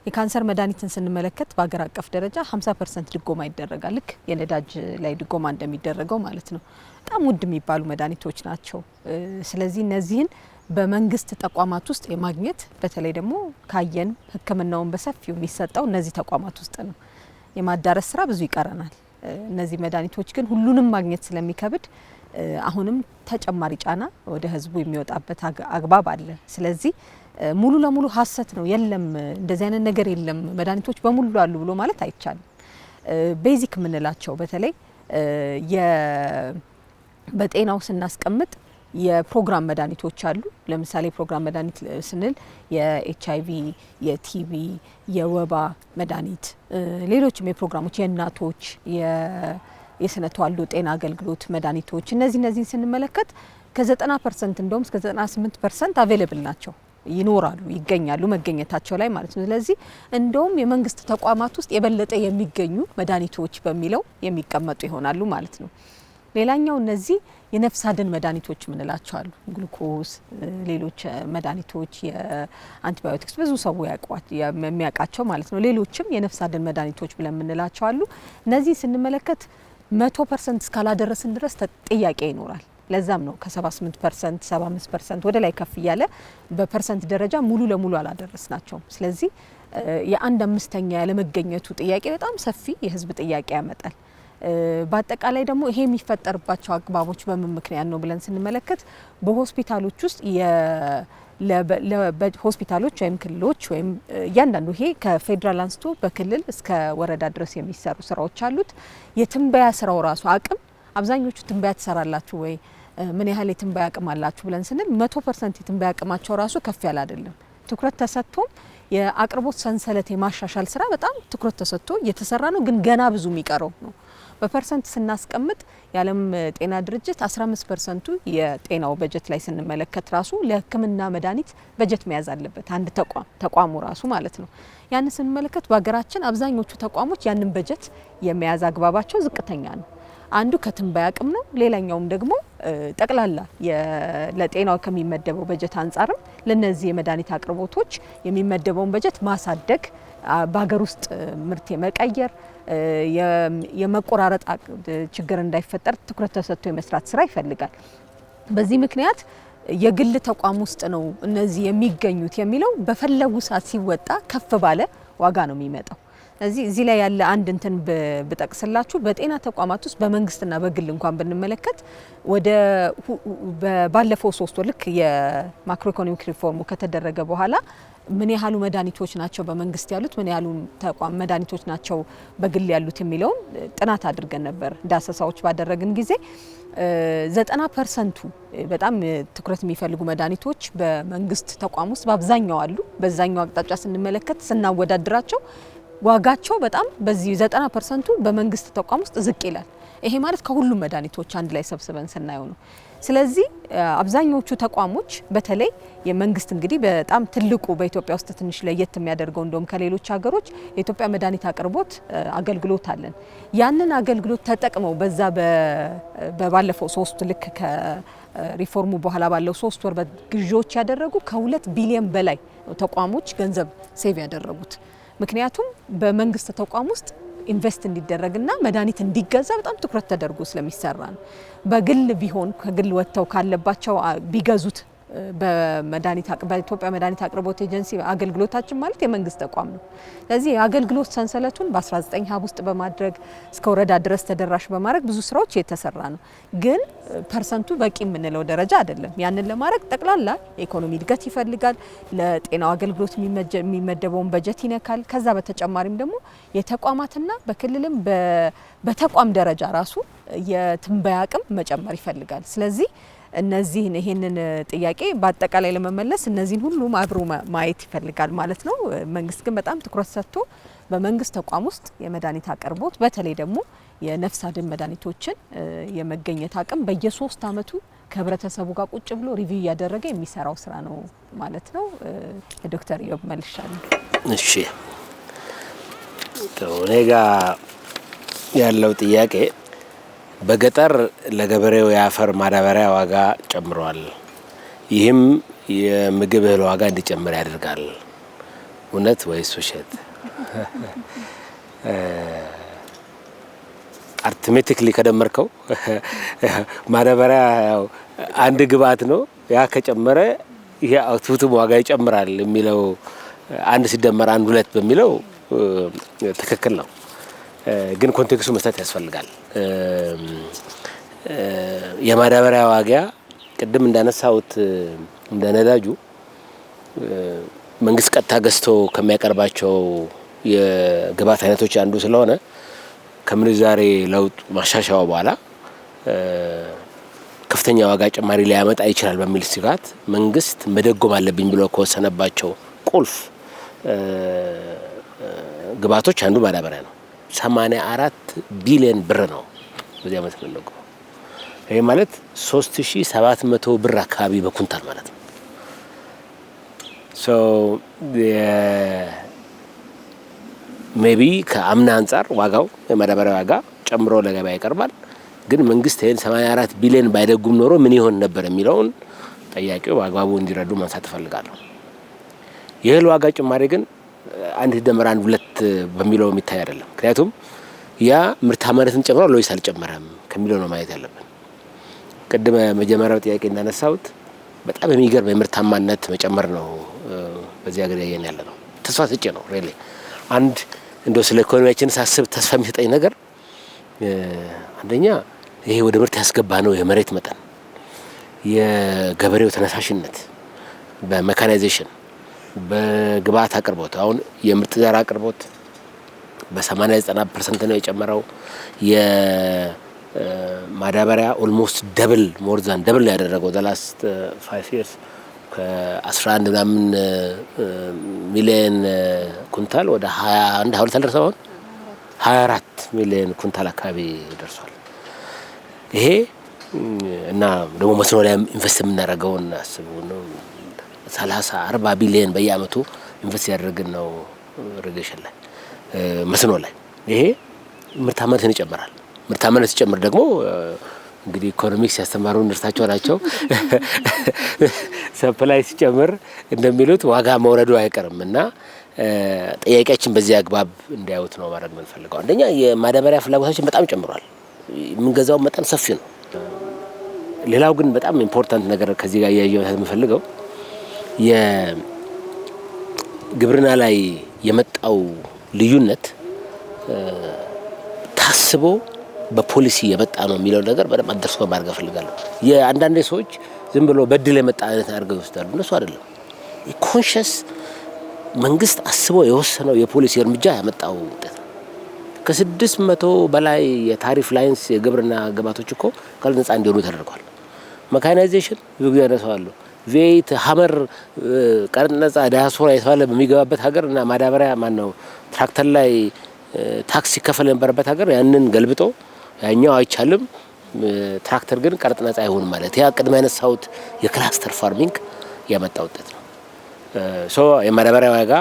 Speaker 1: የካንሰር መድኃኒትን ስንመለከት በአገር አቀፍ ደረጃ 50% ድጎማ ይደረጋል። ልክ የነዳጅ ላይ ድጎማ እንደሚደረገው ማለት ነው። በጣም ውድ የሚባሉ መድኃኒቶች ናቸው። ስለዚህ እነዚህን በመንግስት ተቋማት ውስጥ የማግኘት በተለይ ደግሞ ካየን ሕክምናውን በሰፊው የሚሰጠው እነዚህ ተቋማት ውስጥ ነው። የማዳረስ ስራ ብዙ ይቀረናል። እነዚህ መድኃኒቶች ግን ሁሉንም ማግኘት ስለሚከብድ አሁንም ተጨማሪ ጫና ወደ ህዝቡ የሚወጣበት አግባብ አለ። ስለዚህ ሙሉ ለሙሉ ሀሰት ነው የለም እንደዚህ አይነት ነገር የለም መድኃኒቶች በሙሉ አሉ ብሎ ማለት አይቻልም። ቤዚክ የምንላቸው በተለይ በጤናው ስናስቀምጥ የፕሮግራም መድኃኒቶች አሉ። ለምሳሌ ፕሮግራም መድኃኒት ስንል የኤችአይቪ፣ የቲቢ፣ የወባ መድኃኒት፣ ሌሎችም የፕሮግራሞች የእናቶች የስነ ተዋልዶ ጤና አገልግሎት መድኃኒቶች እነዚህን ስንመለከት ከ90% እንደውም እስከ 98% አቬሌብል ናቸው፣ ይኖራሉ፣ ይገኛሉ መገኘታቸው ላይ ማለት ነው። ስለዚህ እንደውም የመንግስት ተቋማት ውስጥ የበለጠ የሚገኙ መድኃኒቶች በሚለው የሚቀመጡ ይሆናሉ ማለት ነው። ሌላኛው እነዚህ የነፍስ አድን መድኃኒቶች ምንላቸው አሉ። ግሉኮስ፣ ሌሎች መድኃኒቶች፣ የአንቲባዮቲክስ ብዙ ሰው የሚያውቃቸው ማለት ነው። ሌሎችም የነፍስ አድን መድኃኒቶች ብለን ምንላቸው አሉ። እነዚህ ስንመለከት 100% እስካላደረስን ድረስ ጥያቄ ይኖራል። ለዛም ነው ከ78% 75% ወደ ላይ ከፍ እያለ በፐርሰንት ደረጃ ሙሉ ለሙሉ አላደረስናቸውም። ስለዚህ የ1/5 ያለመገኘቱ ጥያቄ በጣም ሰፊ የህዝብ ጥያቄ ያመጣል። በአጠቃላይ ደግሞ ይሄ የሚፈጠርባቸው አግባቦች በምን ምክንያት ነው ብለን ስንመለከት በሆስፒታሎች ውስጥ ሆስፒታሎች ወይም ክልሎች ወይም እያንዳንዱ ይሄ ከፌዴራል አንስቶ በክልል እስከ ወረዳ ድረስ የሚሰሩ ስራዎች አሉት። የትንበያ ስራው ራሱ አቅም አብዛኞቹ ትንበያ ትሰራላችሁ ወይ ምን ያህል የትንበያ አቅም አላችሁ ብለን ስንል 100% የትንበያ አቅማቸው ራሱ ከፍ ያለ አይደለም። ትኩረት ተሰጥቶ የአቅርቦት ሰንሰለት የማሻሻል ስራ በጣም ትኩረት ተሰጥቶ እየተሰራ ነው፣ ግን ገና ብዙ የሚቀረው ነው። በፐርሰንት ስናስቀምጥ የዓለም ጤና ድርጅት 15% የጤናው በጀት ላይ ስንመለከት ራሱ ለሕክምና መድኃኒት በጀት መያዝ አለበት አንድ ተቋሙ ራሱ ማለት ነው። ያን ስንመለከት በሀገራችን አብዛኞቹ ተቋሞች ያንን በጀት የመያዝ አግባባቸው ዝቅተኛ ነው። አንዱ ከትንበያ አቅም ነው። ሌላኛውም ደግሞ ጠቅላላ ለጤናው ከሚመደበው በጀት አንጻርም ለነዚህ የመድኃኒት አቅርቦቶች የሚመደበውን በጀት ማሳደግ፣ በሀገር ውስጥ ምርት የመቀየር የመቆራረጥ ችግር እንዳይፈጠር ትኩረት ተሰጥቶ የመስራት ስራ ይፈልጋል። በዚህ ምክንያት የግል ተቋም ውስጥ ነው እነዚህ የሚገኙት የሚለው በፈለጉ ሰዓት ሲወጣ ከፍ ባለ ዋጋ ነው የሚመጣው። እዚህ ላይ ያለ አንድ እንትን ብጠቅስላችሁ በጤና ተቋማት ውስጥ በመንግስትና በግል እንኳን ብንመለከት ባለፈው 3 ወር ልክ የማክሮ ኢኮኖሚክ ሪፎርሙ ከተደረገ በኋላ ምን ያህሉ መድኃኒቶች ናቸው በመንግስት ያሉት፣ ምን ያህሉ ተቋም መድኃኒቶች ናቸው በግል ያሉት የሚለውን ጥናት አድርገን ነበር። ዳሰሳዎች ባደረግን ጊዜ 90% በጣም ትኩረት የሚፈልጉ መድኃኒቶች በመንግስት ተቋም ውስጥ በአብዛኛው አሉ። በዛኛው አቅጣጫ ስንመለከት ስናወዳድራቸው ዋጋቸው በጣም በዚህ 90% በመንግስት ተቋም ውስጥ ዝቅ ይላል። ይሄ ማለት ከሁሉም መድኃኒቶች አንድ ላይ ሰብስበን ስናየው ነው። ስለዚህ አብዛኞቹ ተቋሞች በተለይ የመንግስት እንግዲህ በጣም ትልቁ በኢትዮጵያ ውስጥ ትንሽ ለየት የሚያደርገው እንደውም ከሌሎች ሀገሮች የኢትዮጵያ መድኃኒት አቅርቦት አገልግሎት አለን። ያንን አገልግሎት ተጠቅመው በዛ በባለፈው 3 ልክ ከሪፎርሙ በኋላ ባለው 3 ወር በግዢዎች ያደረጉ ከ2 ቢሊዮን በላይ ተቋሞች ገንዘብ ሴቭ ያደረጉት። ምክንያቱም በመንግስት ተቋም ውስጥ ኢንቨስት እንዲደረግና መድኃኒት እንዲገዛ በጣም ትኩረት ተደርጎ ስለሚሰራ ነው። በግል ቢሆን ከግል ወጥተው ካለባቸው ቢገዙት በኢትዮጵያ መድኃኒት አቅርቦት ኤጀንሲ አገልግሎታችን ማለት የመንግስት ተቋም ነው። ስለዚህ የአገልግሎት ሰንሰለቱን በ19 ሀብ ውስጥ በማድረግ እስከ ወረዳ ድረስ ተደራሽ በማድረግ ብዙ ስራዎች የተሰራ ነው። ግን ፐርሰንቱ በቂ የምንለው ደረጃ አይደለም። ያንን ለማድረግ ጠቅላላ የኢኮኖሚ እድገት ይፈልጋል። ለጤናው አገልግሎት የሚመደበውን በጀት ይነካል። ከዛ በተጨማሪም ደግሞ የተቋማትና በክልልም በተቋም ደረጃ ራሱ የትንበያ አቅም መጨመር ይፈልጋል። ስለዚህ እነዚህን ይሄንን ጥያቄ በአጠቃላይ ለመመለስ እነዚህን ሁሉ አብሮ ማየት ይፈልጋል ማለት ነው። መንግስት ግን በጣም ትኩረት ሰጥቶ በመንግስት ተቋም ውስጥ የመድኃኒት አቅርቦት በተለይ ደግሞ የነፍስ አድን መድኃኒቶችን የመገኘት አቅም በየ3 አመቱ ከህብረተሰቡ ጋር ቁጭ ብሎ ሪቪው እያደረገ የሚሰራው ስራ ነው ማለት ነው። ዶክተር ኢዮብ መልሻለሁ።
Speaker 2: እሺ እኔ ጋር ያለው ጥያቄ በገጠር ለገበሬው የአፈር ማዳበሪያ ዋጋ ጨምሯል። ይህም የምግብ እህል ዋጋ እንዲጨምር ያደርጋል። እውነት ወይስ ውሸት? አርትሜቲክሊ ከደመርከው ማዳበሪያ ያው አንድ ግብአት ነው። ያ ከጨመረ ይሄ አውትፑትም ዋጋ ይጨምራል የሚለው 1 ሲደመር 1 2 በሚለው ትክክል ነው። ግን ኮንቴክስቱ መስጠት ያስፈልጋል። የማዳበሪያ ዋጋ ቅድም እንዳነሳውት እንደነዳጁ መንግስት ቀጥታ ገዝቶ ከሚያቀርባቸው የግብአት አይነቶች አንዱ ስለሆነ ከምንዛሬ ለውጥ ማሻሻያው በኋላ ከፍተኛ ዋጋ ጭማሪ ሊያመጣ ይችላል በሚል ስጋት መንግስት መደጎም አለብኝ ብሎ ከወሰነባቸው ቁልፍ ግብአቶች አንዱ ማዳበሪያ ነው። 84 ቢሊዮን ብር ነው በዚህ አመት ነው። ይሄ ማለት 3700 ብር አካባቢ በኩንታል ማለት ነው። ሶ ሜቢ ከአምና አንጻር ዋጋው የማዳበሪያ ዋጋ ጨምሮ ለገበያ ይቀርባል። ግን መንግስት ይሄን 84 ቢሊዮን ባይደጉም ኖሮ ምን ይሆን ነበር የሚለውን ጥያቄው በአግባቡ እንዲረዱ ማንሳት እፈልጋለሁ። የእህል ዋጋ ጭማሪ ግን 1 ሲደመር 1 2 በሚለው የሚታይ አይደለም። ምክንያቱም ያ ምርታማነትን ጨምሯል ወይስ አልጨመረም ከሚለው ነው ማየት ያለብን። ቅድመ መጀመሪያው ጥያቄ እንዳነሳሁት በጣም የሚገርም የምርታማነት መጨመር ነው በዚህ ሀገር ያየን ያለ ነው። ተስፋ ሰጪ ነው ሪሊ። አንድ እንደው ስለ ኢኮኖሚያችን ሳስብ ተስፋ የሚሰጠኝ ነገር አንደኛ ይሄ ወደ ምርት ያስገባ ነው የመሬት መጠን፣ የገበሬው ተነሳሽነት በሜካናይዜሽን በግብአት አቅርቦት አሁን የምርጥ ዘር አቅርቦት በ80-90% ነው የጨመረው። የማዳበሪያ ኦልሞስት ደብል ሞር ዛን ደብል ያደረገው the last 5 years ከ11 ምናምን ሚሊዮን ኩንታል ወደ 21 አልደረሰም። አሁን 24 ሚሊዮን ኩንታል አካባቢ ደርሷል። ይሄ እና ደግሞ መስኖ ላይ ኢንቨስት የምናደርገውን አስቡ ነው 30-40 ቢሊዮን በየአመቱ ኢንቨስት ያደርግን ነው ኢሪጌሽን ላይ መስኖ ላይ። ይሄ ምርታማነትን ይጨምራል። ምርታማነት ሲጨምር ደግሞ እንግዲህ ኢኮኖሚክስ ያስተማሩን እርሳቸው ናቸው። ሰፕላይ ሲጨምር እንደሚሉት ዋጋ መውረዱ አይቀርም እና ጥያቄያችን በዚህ አግባብ እንዲያዩት ነው ማድረግ የምንፈልገው። አንደኛ የማዳበሪያ ፍላጎታችን በጣም ጨምሯል። የምንገዛው መጠን ሰፊ ነው። ሌላው ግን በጣም ኢምፖርታንት ነገር ከዚህ ጋር ያያየው የምፈልገው የግብርና ላይ የመጣው ልዩነት ታስቦ በፖሊሲ የመጣ ነው የሚለው ነገር በደንብ አድርሶ ማድረግ ፈልጋለሁ። የአንዳንድ ሰዎች ዝም ብሎ በድል የመጣ አይነት አድርገው ይወስዳሉ። እነሱ አይደለም። ኮንሺየስ መንግስት አስቦ የወሰነው የፖሊሲ እርምጃ ያመጣው ውጤት ነው። ከ600 በላይ የታሪፍ ላይንስ የግብርና ግብዓቶች እኮ ቀረጥ ነጻ እንዲሆኑ ተደርጓል። መካናይዜሽን ብዙ ጊዜ ያነሳዋለሁ። ቬይት ሀመር ቀረጥ ነጻ ዳያስፖራ የተባለ በሚገባበት ሀገር እና ማዳበሪያ ማነው ትራክተር ላይ ታክስ ይከፈል የነበረበት ሀገር ያንን ገልብጦ ያኛው አይቻልም ትራክተር ግን ቀረጥ ነጻ አይሆን ማለት ያ ቅድመ ያነሳውት የክላስተር ፋርሚንግ ያመጣ ውጤት ነው። የማዳበሪያ ዋጋ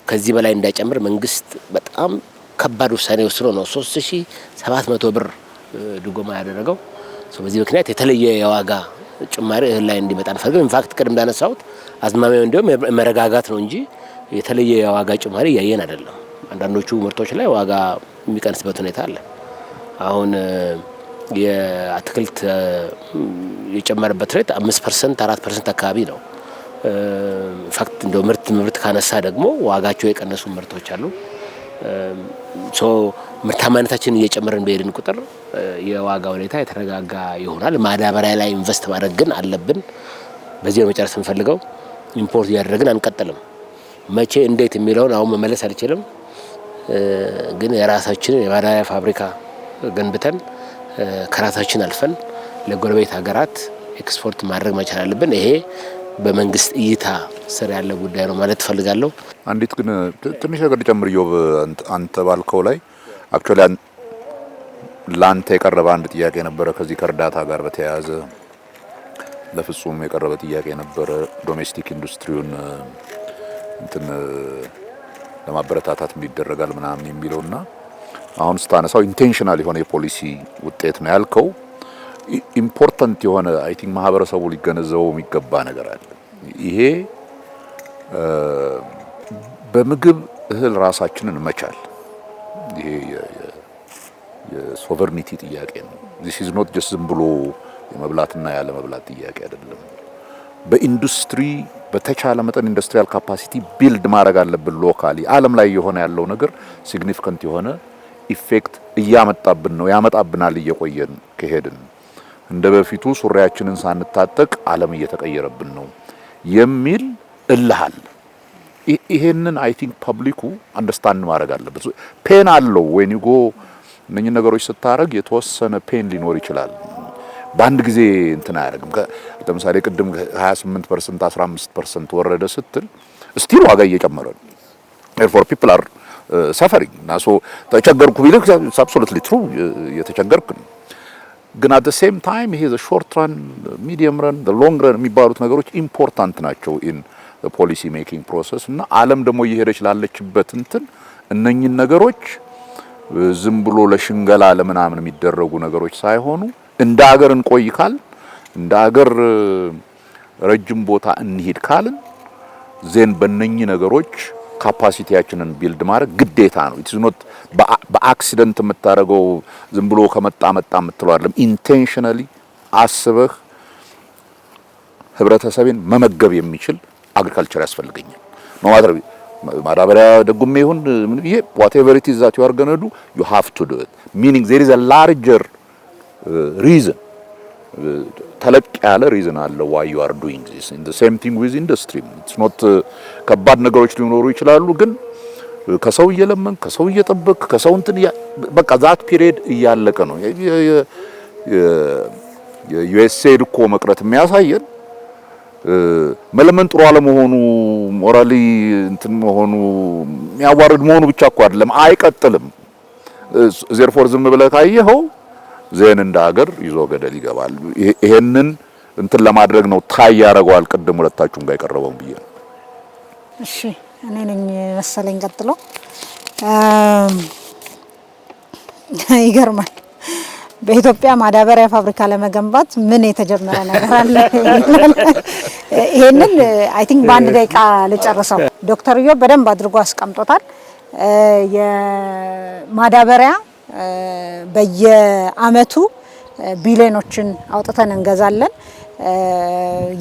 Speaker 2: ከዚህ በላይ እንዳይጨምር መንግስት በጣም ከባድ ውሳኔ ወስኖ ነው 3700 ብር ድጎማ ያደረገው። በዚህ ምክንያት የተለየ የዋጋ ጭማሪ እህል ላይ እንዲመጣ አንፈልግም። ኢንፋክት ቅድም እንዳነሳውት አዝማሚያው እንደውም መረጋጋት ነው እንጂ የተለየ የዋጋ ጭማሪ ያየን አይደለም። አንዳንዶቹ ምርቶች ላይ ዋጋ የሚቀንስበት ሁኔታ አለ። አሁን የአትክልት የጨመረበት ሬት 5% 4% አካባቢ ነው። ኢንፋክት እንደው ምርት ካነሳ ደግሞ ዋጋቸው የቀነሱ ምርቶች አሉ። ምርታማነታችን እየጨመረን በሄድን ቁጥር የዋጋ ሁኔታ የተረጋጋ ይሆናል። ማዳበሪያ ላይ ኢንቨስት ማድረግ ግን አለብን። በዚህ ነው መጨረስ እንፈልገው። ኢምፖርት እያደረግን አንቀጥልም። መቼ እንዴት የሚለውን አሁን መመለስ አልችልም። ግን የራሳችንን የማዳበሪያ ፋብሪካ ገንብተን ከራሳችን አልፈን ለጎረቤት ሀገራት ኤክስፖርት ማድረግ መቻል አለብን። ይሄ በመንግስት እይታ ስር ያለ ጉዳይ ነው ማለት ፈልጋለሁ።
Speaker 4: አንዲት ግን ትንሽ ነገር ጨምር ዮብ፣ አንተ ባልከው ላይ አክቹአሊ ላንተ የቀረበ አንድ ጥያቄ ነበረ ከዚህ ከእርዳታ ጋር በተያያዘ ለፍጹም የቀረበ ጥያቄ ነበረ። ዶሜስቲክ ኢንዱስትሪውን እንትን ለማበረታታት ይደረጋል ምናምን የሚለውና አሁን ስታነሳው ኢንቴንሽናል የሆነ የፖሊሲ ውጤት ነው ያልከው። ኢምፖርታንት የሆነ አይ ቲንክ ማህበረሰቡ ሊገነዘበው የሚገባ ነገር አለ። ይሄ በምግብ እህል ራሳችንን መቻል ይሄ የሶቨርኒቲ ጥያቄ ነው። this is not just ዝም ብሎ የመብላትና ያለ መብላት ጥያቄ አይደለም። በኢንዱስትሪ በተቻለ መጠን ኢንዱስትሪያል ካፓሲቲ ቢልድ ማድረግ አለብን። ሎካሊ ዓለም ላይ የሆነ ያለው ነገር ሲግኒፊካንት የሆነ ኢፌክት እያመጣብን ነው፣ ያመጣብናል እየቆየን ከሄድን። እንደ በፊቱ ሱሪያችንን ሳንታጠቅ ዓለም እየተቀየረብን ነው የሚል እልሃል። ይሄንን አይ ቲንክ ፐብሊኩ አንደርስታንድ ማድረግ አለበት። ፔን አለው ወይ ኒጎ እነኚህ ነገሮች ስታረግ የተወሰነ ፔን ሊኖር ይችላል። በአንድ ጊዜ እንትን አያደርግም። ለምሳሌ ቅድም 28% 15% ወረደ ስትል ስቲል ዋጋ እየጨመረ ነው። therefore people are suffering እና ተቸገርኩ ቢልክ absolutely true የተቸገርክ ነው። ግን at the same time ይሄ the short run medium run the long run የሚባሉት ነገሮች ኢምፖርታንት ናቸው in the policy making process እና ዓለም ደግሞ እየሄደች ላለችበት እንትን እነኚህን ነገሮች ዝም ብሎ ለሽንገላ ለምናምን የሚደረጉ ነገሮች ሳይሆኑ እንደ ሀገር እንቆይ ካል እንደ ሀገር ረጅም ቦታ እንሂድ ካልን ዜን በእነኚህ ነገሮች ካፓሲቲያችንን ቢልድ ማድረግ ግዴታ ነው። ኢትስ ኖት በአክሲደንት የምታደርገው ዝም ብሎ ከመጣ የምትለው አይደለም። ኢንቴንሽናሊ አስበህ ህብረተሰብን መመገብ የሚችል አግሪካልቸር ያስፈልገኛል ነው ማድረግ ማዳበሪያ ደጉም ይሁን ምን ይሄ whatever it is that you are going to do you have to do it meaning there is a larger reason ተለቅ ያለ ሪዝን አለ why you are doing this in the same thing with industry it's not ከባድ ነገሮች ሊኖሩ ይችላሉ ግን ከሰው እየለመን ከሰው እየጠበቅ ከሰው እንትን በቃ ዛት ፒሪየድ እያለቀ ነው የዩኤስኤድ እኮ መቅረት የሚያሳየን መለመን ጥሩ አለመሆኑ ሞራሊ እንትን መሆኑ የሚያዋርድ መሆኑ ብቻ እኮ አይደለም አይቀጥልም therefore ዝም ብለህ ካየኸው ዜን እንደ ሀገር ይዞ ገደል ይገባል ይሄንን እንትን ለማድረግ ነው ታይ ያረጋዋል ቅድም ሁለታችሁም ጋር የቀረበው ብዬ
Speaker 3: እሺ እኔ ነኝ መሰለኝ ቀጥሎ ይገርማል በኢትዮጵያ ማዳበሪያ ፋብሪካ ለመገንባት ምን የተጀመረ ነገር አለ ይሄንን አይ ቲንክ በአንድ ደቂቃ ልጨርሰው ዶክተር ዮብ በደንብ አድርጎ አስቀምጦታል የማዳበሪያ በየአመቱ ቢሊዮኖችን አውጥተን እንገዛለን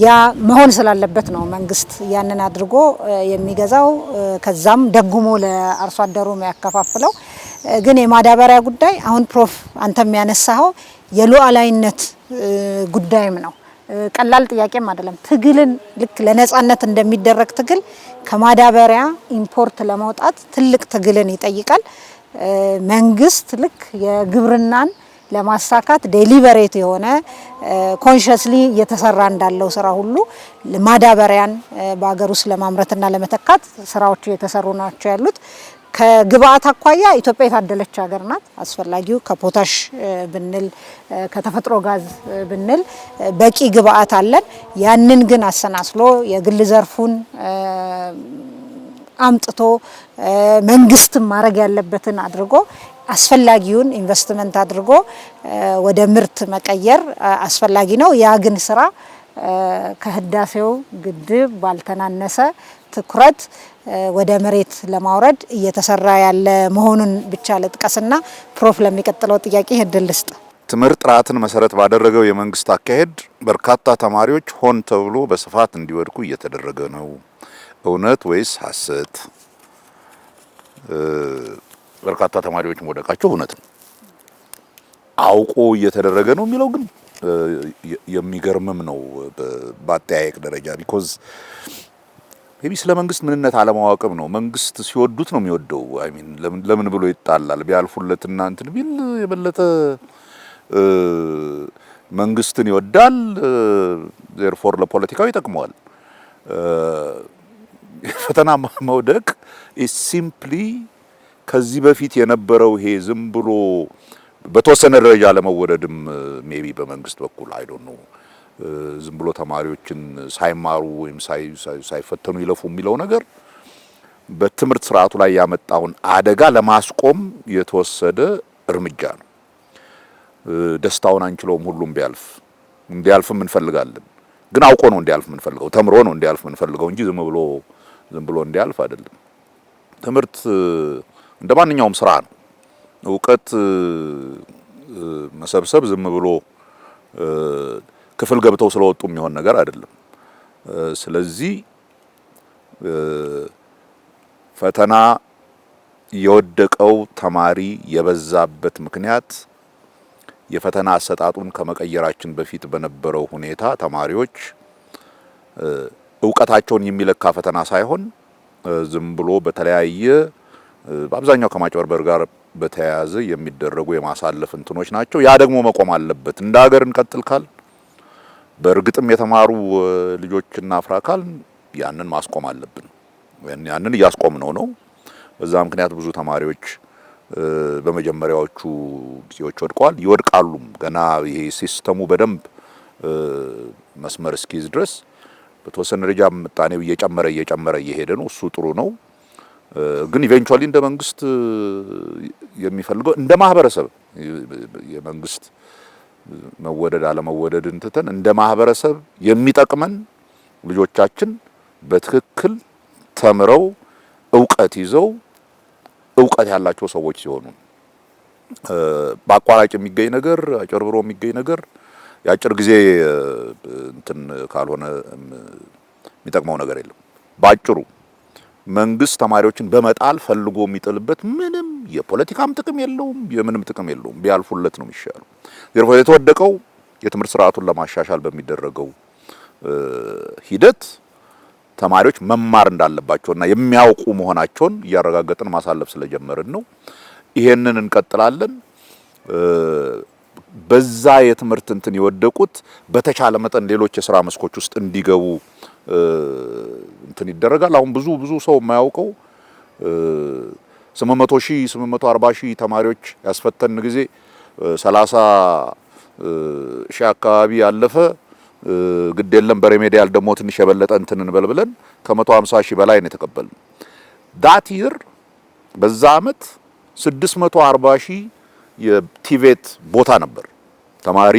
Speaker 3: ያ መሆን ስላለበት ነው መንግስት ያንን አድርጎ የሚገዛው ከዛም ደግሞ ለአርሶ አደሩ የሚያከፋፍለው ግን የማዳበሪያ ጉዳይ አሁን ፕሮፍ አንተም ያነሳው የሉዓላዊነት ጉዳይም ነው ቀላል ጥያቄም አይደለም ትግልን ልክ ለነጻነት እንደሚደረግ ትግል ከማዳበሪያ ኢምፖርት ለማውጣት ትልቅ ትግልን ይጠይቃል መንግስት ልክ የግብርናን ለማሳካት ዴሊበሬት የሆነ ኮንሽስሊ እየተሰራ እንዳለው ስራ ሁሉ ማዳበሪያን በአገር ውስጥ ለማምረትና ለመተካት ስራዎች እየተሰሩ ናቸው ያሉት። ከግብአት አኳያ ኢትዮጵያ የታደለች ሀገር ናት። አስፈላጊው ከፖታሽ ብንል ከተፈጥሮ ጋዝ ብንል በቂ ግብአት አለን። ያንን ግን አሰናስሎ የግል ዘርፉን አምጥቶ መንግስትም ማድረግ ያለበትን አድርጎ አስፈላጊውን ኢንቨስትመንት አድርጎ ወደ ምርት መቀየር አስፈላጊ ነው። ያ ግን ስራ ከህዳሴው ግድብ ባልተናነሰ ትኩረት ወደ መሬት ለማውረድ እየተሰራ ያለ መሆኑን ብቻ ልጥቀስና ፕሮፍ ለሚቀጥለው ጥያቄ እድል ልስጥ።
Speaker 4: ትምህርት ጥራትን መሰረት ባደረገው የመንግስት አካሄድ በርካታ ተማሪዎች ሆን ተብሎ በስፋት እንዲወድቁ እየተደረገ ነው። እውነት ወይስ ሐሰት? በርካታ ተማሪዎች መውደቃቸው እውነት ነው። አውቆ እየተደረገ ነው የሚለው ግን የሚገርምም ነው በአጠያየቅ ደረጃ። ቢኮዝ ሜቢ ስለ መንግስት ምንነት አለማወቅም ነው። መንግስት ሲወዱት ነው የሚወደው። አይ ሚን ለምን ብሎ ይጣላል? ቢያልፉለትና እንትን ቢል የበለጠ መንግስትን ይወዳል። ዜርፎር ለፖለቲካው ይጠቅመዋል። ፈተና መውደቅ ኢዝ ሲምፕሊ ከዚህ በፊት የነበረው ይሄ ዝም ብሎ በተወሰነ ደረጃ ለመወደድም ሜቢ በመንግስት በኩል አይ ዶንት ኖ ዝም ብሎ ተማሪዎችን ሳይማሩ ወይም ሳይፈተኑ ይለፉ የሚለው ነገር በትምህርት ስርዓቱ ላይ ያመጣውን አደጋ ለማስቆም የተወሰደ እርምጃ ነው። ደስታውን አንችለውም። ሁሉም እንዲያልፍም እንፈልጋለን። ግን አውቆ ነው እንዲያልፍ የምንፈልገው፣ ተምሮ ነው እንዲያልፍ የምንፈልገው እንጂ ዝም ብሎ እንዲያልፍ አይደለም። ትምህርት እንደ ማንኛውም ስራ ነው። እውቀት መሰብሰብ ዝም ብሎ ክፍል ገብተው ስለወጡ የሚሆን ነገር አይደለም። ስለዚህ ፈተና የወደቀው ተማሪ የበዛበት ምክንያት የፈተና አሰጣጡን ከመቀየራችን በፊት በነበረው ሁኔታ ተማሪዎች እውቀታቸውን የሚለካ ፈተና ሳይሆን ዝም ብሎ በተለያየ በአብዛኛው ከማጭበርበር ጋር በተያያዘ የሚደረጉ የማሳለፍ እንትኖች ናቸው። ያ ደግሞ መቆም አለበት። እንደ ሀገር እንቀጥል ካል በእርግጥም የተማሩ ልጆችና አፍራ ካል ያንን ማስቆም አለብን። ያንን እያስቆምነው ነው። በዛ ምክንያት ብዙ ተማሪዎች በመጀመሪያዎቹ ጊዜዎች ወድቀዋል፣ ይወድቃሉም። ገና ይሄ ሲስተሙ በደንብ መስመር እስኪይዝ ድረስ በተወሰነ ደረጃ ምጣኔው እየጨመረ እየሄደ ነው። እሱ ጥሩ ነው። ግን ኢቬንቹዋሊ እንደ መንግስት የሚፈልገው እንደ ማህበረሰብ የመንግስት መወደድ አለመወደድን ትተን እንደ ማህበረሰብ የሚጠቅመን ልጆቻችን በትክክል ተምረው እውቀት ይዘው እውቀት ያላቸው ሰዎች ሲሆኑ በአቋራጭ የሚገኝ ነገር አጭበርብሮ የሚገኝ ነገር የአጭር ጊዜ እንትን ካልሆነ የሚጠቅመው ነገር የለም። ባጭሩ መንግስት ተማሪዎችን በመጣል ፈልጎ የሚጥልበት ምንም የፖለቲካም ጥቅም የለውም፣ የምንም ጥቅም የለውም። ቢያልፉለት ነው የሚሻለው። ዘርፎ የተወደቀው የትምህርት ስርዓቱን ለማሻሻል በሚደረገው ሂደት ተማሪዎች መማር እንዳለባቸውና የሚያውቁ መሆናቸውን እያረጋገጥን ማሳለፍ ስለጀመርን ነው። ይሄንን እንቀጥላለን። በዛ የትምህርት እንትን የወደቁት በተቻለ መጠን ሌሎች የስራ መስኮች ውስጥ እንዲገቡ እንትን ይደረጋል። አሁን ብዙ ሰው የማያውቀው 840,000 ተማሪዎች ያስፈተን ጊዜ 30,000 አካባቢ ያለፈ ግድ የለም በሬሜዲያል ደግሞ ትንሽ የበለጠ እንትን እንበል ብለን ከ150,000 በላይ ነው የተቀበልን። ዳት ይር በዛ አመት 640,000 የቲቬት ቦታ ነበር ተማሪ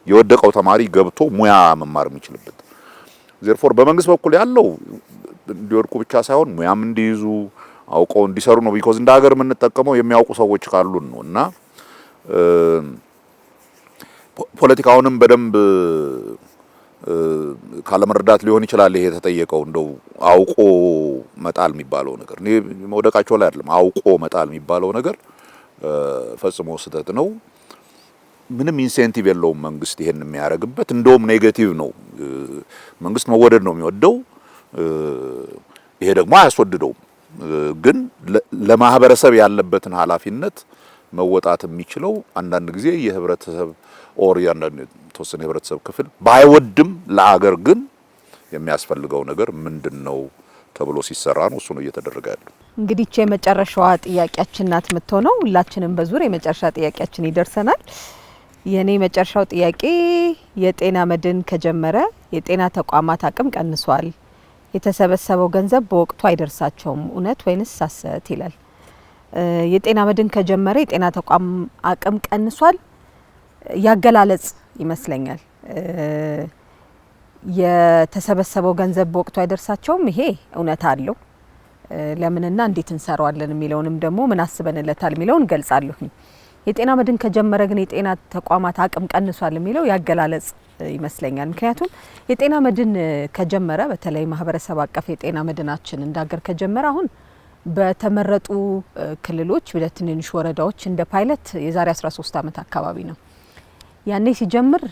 Speaker 4: የወደቀው ተማሪ ገብቶ ሙያ መማር የሚችልበት። ዜርፎር በመንግስት በኩል ያለው እንዲወድቁ ብቻ ሳይሆን ሙያም እንዲይዙ አውቀው እንዲሰሩ ነው። ቢኮዝ እንደ ሀገር የምንጠቀመው የሚያውቁ ሰዎች ካሉን ነው እና ፖለቲካውንም በደንብ ካለመረዳት ሊሆን ይችላል ይሄ የተጠየቀው። እንደው አውቆ መጣል የሚባለው ነገር እኔ መውደቃቸው ላይ አይደለም፣ አውቆ መጣል የሚባለው ነገር ፈጽሞ ስህተት ነው። ምንም ኢንሴንቲቭ የለውም መንግስት ይሄን የሚያደርግበት፣ እንደውም ኔጌቲቭ ነው። መንግስት መወደድ ነው የሚወደው፣ ይሄ ደግሞ አያስወድደውም። ግን ለማህበረሰብ ያለበትን ኃላፊነት መወጣት የሚችለው አንዳንድ ጊዜ የህብረተሰብ ኦር ተወሰነ የህብረተሰብ ክፍል ባይወድም ለአገር ግን የሚያስፈልገው ነገር ምንድነው ተብሎ ሲሰራ ነው እሱ ነው እየተደረገ ያለው።
Speaker 1: እንግዲህ የመጨረሻዋ ጥያቄያችን ናት የምትሆነው። ሁላችንም በዙር የመጨረሻ ጥያቄያችን ይደርሰናል። የኔ መጨረሻው ጥያቄ የጤና መድን ከጀመረ የጤና ተቋማት አቅም ቀንሷል፣ የተሰበሰበው ገንዘብ በወቅቱ አይደርሳቸውም፣ እውነት ወይንስ ሐሰት ይላል። የጤና መድን ከጀመረ የጤና ተቋም አቅም ቀንሷል ያገላለጽ ይመስለኛል። የተሰበሰበው ገንዘብ በወቅቱ አይደርሳቸውም፣ ይሄ እውነት አለው። ለምንና እንዴት እንሰራዋለን የሚለውንም ደግሞ ምን አስበንለታል የሚለውን ገልጻለሁ። የጤና መድን ከጀመረ ግን የጤና ተቋማት አቅም ቀንሷል የሚለው ያገላለጽ ይመስለኛል። ምክንያቱም የጤና መድን ከጀመረ በተለይ ማህበረሰብ አቀፍ የጤና መድናችን እንዳገር ከጀመረ አሁን በተመረጡ ክልሎች በትንንሽ ወረዳዎች እንደ ፓይለት የዛሬ 13 ዓመት አካባቢ ነው። ያኔ ሲጀምር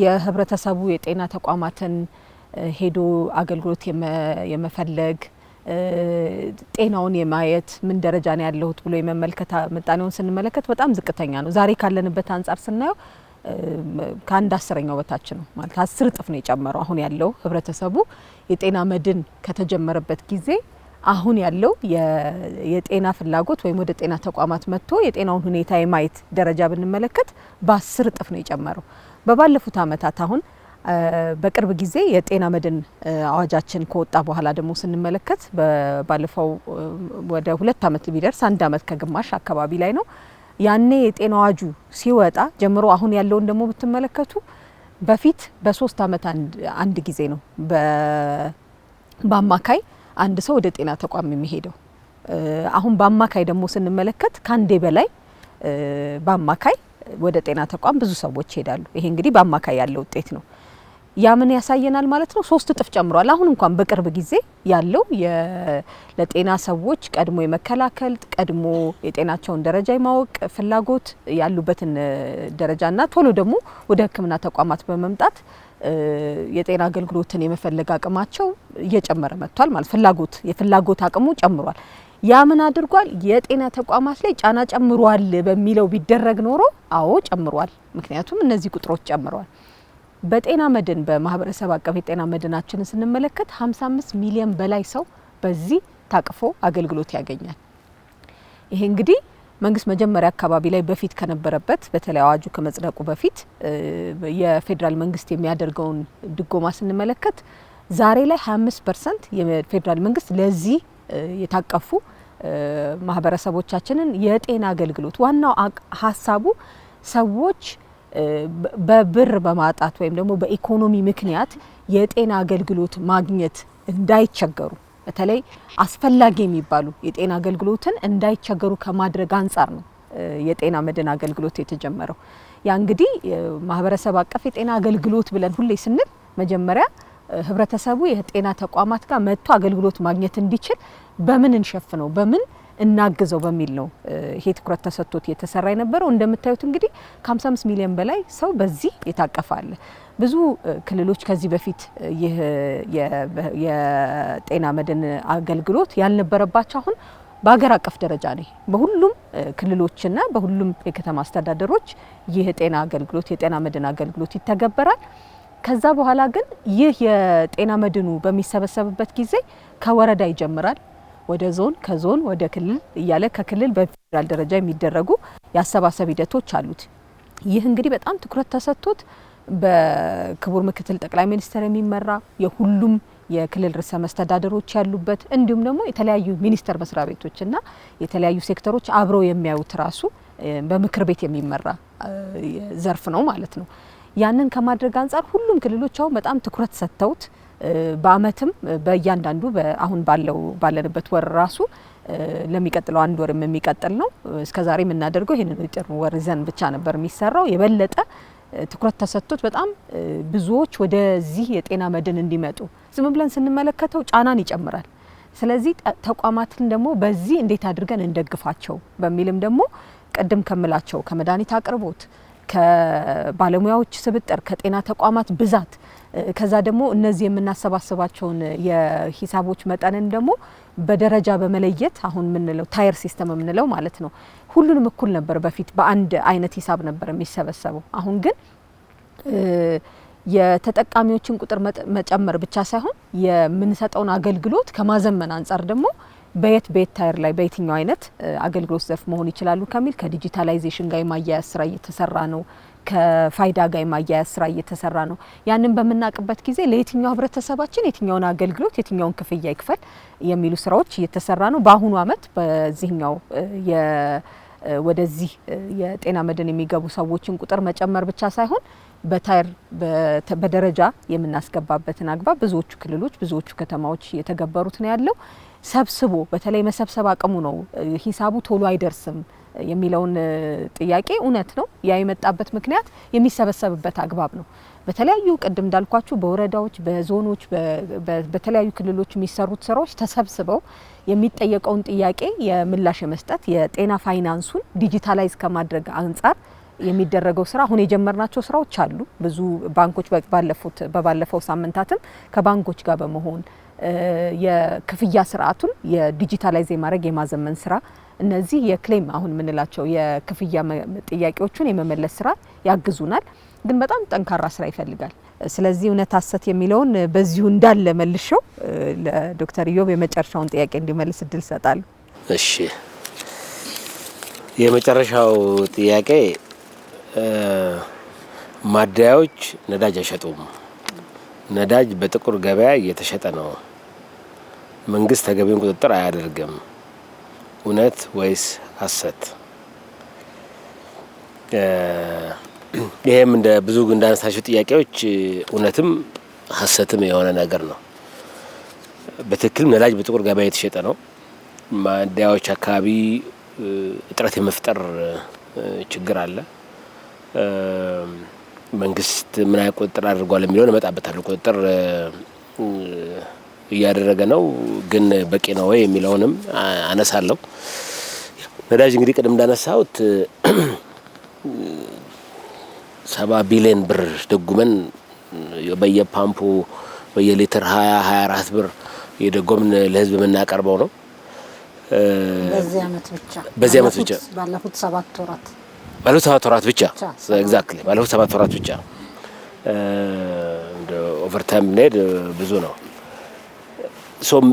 Speaker 1: የህብረተሰቡ የጤና ተቋማትን ሄዶ አገልግሎት የመፈለግ ጤናውን የማየት ምን ደረጃ ነው ያለሁት ብሎ የመመልከት ምጣኔውን ስንመለከት በጣም ዝቅተኛ ነው። ዛሬ ካለንበት አንጻር ስናየው ከአንድ 10ኛው በታች ነው ማለት 10 እጥፍ ነው የጨመረው። አሁን ያለው ህብረተሰቡ የጤና መድን ከተጀመረበት ጊዜ አሁን ያለው የጤና ፍላጎት ወይም ወደ ጤና ተቋማት መጥቶ የጤናውን ሁኔታ የማየት ደረጃ ብንመለከት በ10 እጥፍ ነው የጨመረው። በባለፉት አመታት አሁን በቅርብ ጊዜ የጤና መድን አዋጃችን ከወጣ በኋላ ደግሞ ስንመለከት ባለፈው ወደ 2 አመት ቢደርስ 1 አመት ከግማሽ አካባቢ ላይ ነው። ያኔ የጤና አዋጁ ሲወጣ ጀምሮ አሁን ያለውን ደግሞ ብትመለከቱ በፊት በ3 አመት አንድ ጊዜ ነው በአማካይ አንድ ሰው ወደ ጤና ተቋም የሚሄደው። አሁን በአማካይ ደግሞ ስንመለከት ካንዴ በላይ በአማካይ ወደ ጤና ተቋም ብዙ ሰዎች ይሄዳሉ። ይሄ እንግዲህ በአማካይ ያለው ውጤት ነው። ያ ምን ያሳየናል ማለት ነው? 3 እጥፍ ጨምሯል። አሁን እንኳን በቅርብ ጊዜ ያለው ለጤና ሰዎች ቀድሞ የመከላከል ቀድሞ የጤናቸውን ደረጃ የማወቅ ፍላጎት ያሉበትን ደረጃና ቶሎ ደግሞ ወደ ሕክምና ተቋማት በመምጣት የጤና አገልግሎትን የመፈለግ አቅማቸው እየጨመረ መጥቷል ማለት የፍላጎት አቅሙ ጨምሯል። ያ ምን አድርጓል? የጤና ተቋማት ላይ ጫና ጨምሯል በሚለው ቢደረግ ኖሮ አዎ ጨምሯል። ምክንያቱም እነዚህ ቁጥሮች ጨምሯል። በጤና መድን በማህበረሰብ አቀፍ የጤና መድናችንን ስንመለከት 55 ሚሊዮን በላይ ሰው በዚህ ታቅፎ አገልግሎት ያገኛል። ይሄ እንግዲህ መንግስት መጀመሪያ አካባቢ ላይ በፊት ከነበረበት በተለይ አዋጁ ከመጽደቁ በፊት የፌዴራል መንግስት የሚያደርገውን ድጎማ ስንመለከት ዛሬ ላይ 25% የፌዴራል መንግስት ለዚህ የታቀፉ ማህበረሰቦቻችንን የጤና አገልግሎት ዋናው ሀሳቡ ሰዎች በብር በማጣት ወይም ደግሞ በኢኮኖሚ ምክንያት የጤና አገልግሎት ማግኘት እንዳይቸገሩ በተለይ አስፈላጊ የሚባሉ የጤና አገልግሎትን እንዳይቸገሩ ከማድረግ አንጻር ነው የጤና መድን አገልግሎት የተጀመረው። ያ እንግዲህ ማህበረሰብ አቀፍ የጤና አገልግሎት ብለን ሁሌ ስንል መጀመሪያ ህብረተሰቡ የጤና ተቋማት ጋር መጥቶ አገልግሎት ማግኘት እንዲችል በምን እንሸፍነው በምን እናግዘው በሚል ነው ይሄ ትኩረት ተሰጥቶት የተሰራ የነበረው። እንደምታዩት እንግዲህ ከ55 ሚሊዮን በላይ ሰው በዚህ የታቀፋለ። ብዙ ክልሎች ከዚህ በፊት ይህ የጤና መድን አገልግሎት ያልነበረባቸው አሁን በአገር አቀፍ ደረጃ ነው በሁሉም ክልሎችና በሁሉም የከተማ አስተዳደሮች ይህ የጤና አገልግሎት የጤና መድን አገልግሎት ይተገበራል። ከዛ በኋላ ግን ይህ የጤና መድኑ በሚሰበሰብበት ጊዜ ከወረዳ ይጀምራል ወደ ዞን ከዞን ወደ ክልል እያለ ከክልል በፌዴራል ደረጃ የሚደረጉ ያሰባሰብ ሂደቶች አሉት። ይህ እንግዲህ በጣም ትኩረት ተሰጥቶት በክቡር ምክትል ጠቅላይ ሚኒስትር የሚመራ የሁሉም የክልል ርዕሰ መስተዳደሮች ያሉበት እንዲሁም ደግሞ የተለያዩ ሚኒስቴር መስሪያ ቤቶችና የተለያዩ ሴክተሮች አብረው የሚያዩት ራሱ በምክር ቤት የሚመራ ዘርፍ ነው ማለት ነው። ያንን ከማድረግ አንጻር ሁሉም ክልሎች አሁን በጣም ትኩረት ሰጥተውት በአመትም በእያንዳንዱ አሁን ባለንበት ወር ራሱ ለሚቀጥለው 1 ወርም የሚቀጥል ነው። እስከዛሬ የምናደርገው ይሄንን ጥር ወር ዘን ብቻ ነበር የሚሰራው። የበለጠ ትኩረት ተሰጥቶት በጣም ብዙዎች ወደዚህ የጤና መድን እንዲመጡ ዝም ብለን ስንመለከተው ጫናን ይጨምራል። ስለዚህ ተቋማትን ደግሞ በዚህ እንዴት አድርገን እንደግፋቸው በሚልም ደግሞ ቀደም ከመላቸው ከመድኃኒት አቅርቦት ከባለሙያዎች ስብጥር ከጤና ተቋማት ብዛት ከዛ ደግሞ እነዚህ የምናሰባስባቸውን የሂሳቦች መጠንን ደግሞ በደረጃ በመለየት አሁን ምንለው ታየር ሲስተም ምንለው ማለት ነው ሁሉንም እኩል ነበር በፊት በአንድ አይነት ሂሳብ ነበር የሚሰበሰበው አሁን ግን የተጠቃሚዎችን ቁጥር መጨመር ብቻ ሳይሆን የምንሰጠውን አገልግሎት ከማዘመን አንፃር ደግሞ በየት ታየር ላይ በየትኛው አይነት አገልግሎት ዘርፍ መሆን ይችላሉ ከሚል ከዲጂታላይዜሽን ጋር ማያያዝ ስራ እየተሰራ ነው ከፋይዳ ጋር ማያያዝ ስራ እየተሰራ ነው ያንን በመናቅበት ጊዜ ለየትኛው ህብረተሰባችን የትኛውን አገልግሎት የትኛውን ክፍያ ይክፈል የሚሉ ስራዎች እየተሰራ ነው በአሁኑ አመት በዚህኛው ወደዚህ የጤና መድን የሚገቡ ሰዎችን ቁጥር መጨመር ብቻ ሳይሆን በታየር በደረጃ የምናስገባበትን አግባብ ብዙዎቹ ክልሎች ብዙዎቹ ከተማዎች እየተገበሩት ነው ያለው ሰብስቦ በተለይ መሰብሰብ አቅሙ ነው ሂሳቡ ቶሎ አይደርስም የሚለውን ጥያቄ እውነት ነው ያ የመጣበት ምክንያት የሚሰበሰብበት አግባብ ነው በተለያዩ ቀደም እንዳልኳችሁ በወረዳዎች በዞኖች በተለያዩ ክልሎች የሚሰሩት ስራዎች ተሰብስበው የሚጠየቀውን ጥያቄ የምላሽ መስጠት የጤና ፋይናንሱን ዲጂታላይዝ ከማድረግ አንፃር የሚደረገው ስራ አሁን የጀመርናቸው ስራዎች አሉ ብዙ ባንኮች ባለፈው ሳምንታትም ከባንኮች ጋር በመሆን የክፍያ ስርዓቱን የዲጂታላይዝ ማድረግ የማዘመን ስራ እነዚህ የክሌም አሁን ምንላቸው የክፍያ ጥያቄዎችን የመመለስ ስራ ያግዙናል ግን በጣም ጠንካራ ስራ ይፈልጋል ስለዚህ እውነት ሐሰት የሚለውን በዚሁ እንዳለ መልሽው ለዶክተር ኢዮብ የመጨረሻውን ጥያቄ እንዲመልስ እድል ሰጣለሁ
Speaker 2: እሺ የመጨረሻው ጥያቄ ማደያዎች ነዳጅ አይሸጡም ነዳጅ በጥቁር ገበያ እየተሸጠ ነው መንግስት ተገቢውን ቁጥጥር አያደርግም እውነት ወይስ ሐሰት ይሄም እንደ ብዙ እንዳነሳችሁ ጥያቄዎች እውነትም ሐሰትም የሆነ ነገር ነው በትክክል ነዳጅ በጥቁር ገበያ እየተሸጠ ነው ማደያዎች አካባቢ እጥረት የመፍጠር ችግር አለ መንግስት ምን አይነት ቁጥጥር አድርጓል የሚለው መጣበታል ቁጥጥር እያደረገ ነው ግን በቂ ነው ወይ የሚለውንም አነሳለሁ ነዳጅ እንግዲህ ቀደም እንዳነሳሁት 7 ቢሊዮን ብር ደጉመን በየፓምፑ በየሊትር 24 ብር የደጎምን ለህዝብ የምናቀርበው ነው በዚህ አመት ብቻ
Speaker 3: ባለፉት 7 ወራት
Speaker 2: ብቻ ኤግዛክትሊ ባለፉት 7 ወራት ብቻ እንደ ኦቨርታይም ኔድ ብዙ ነው ሶም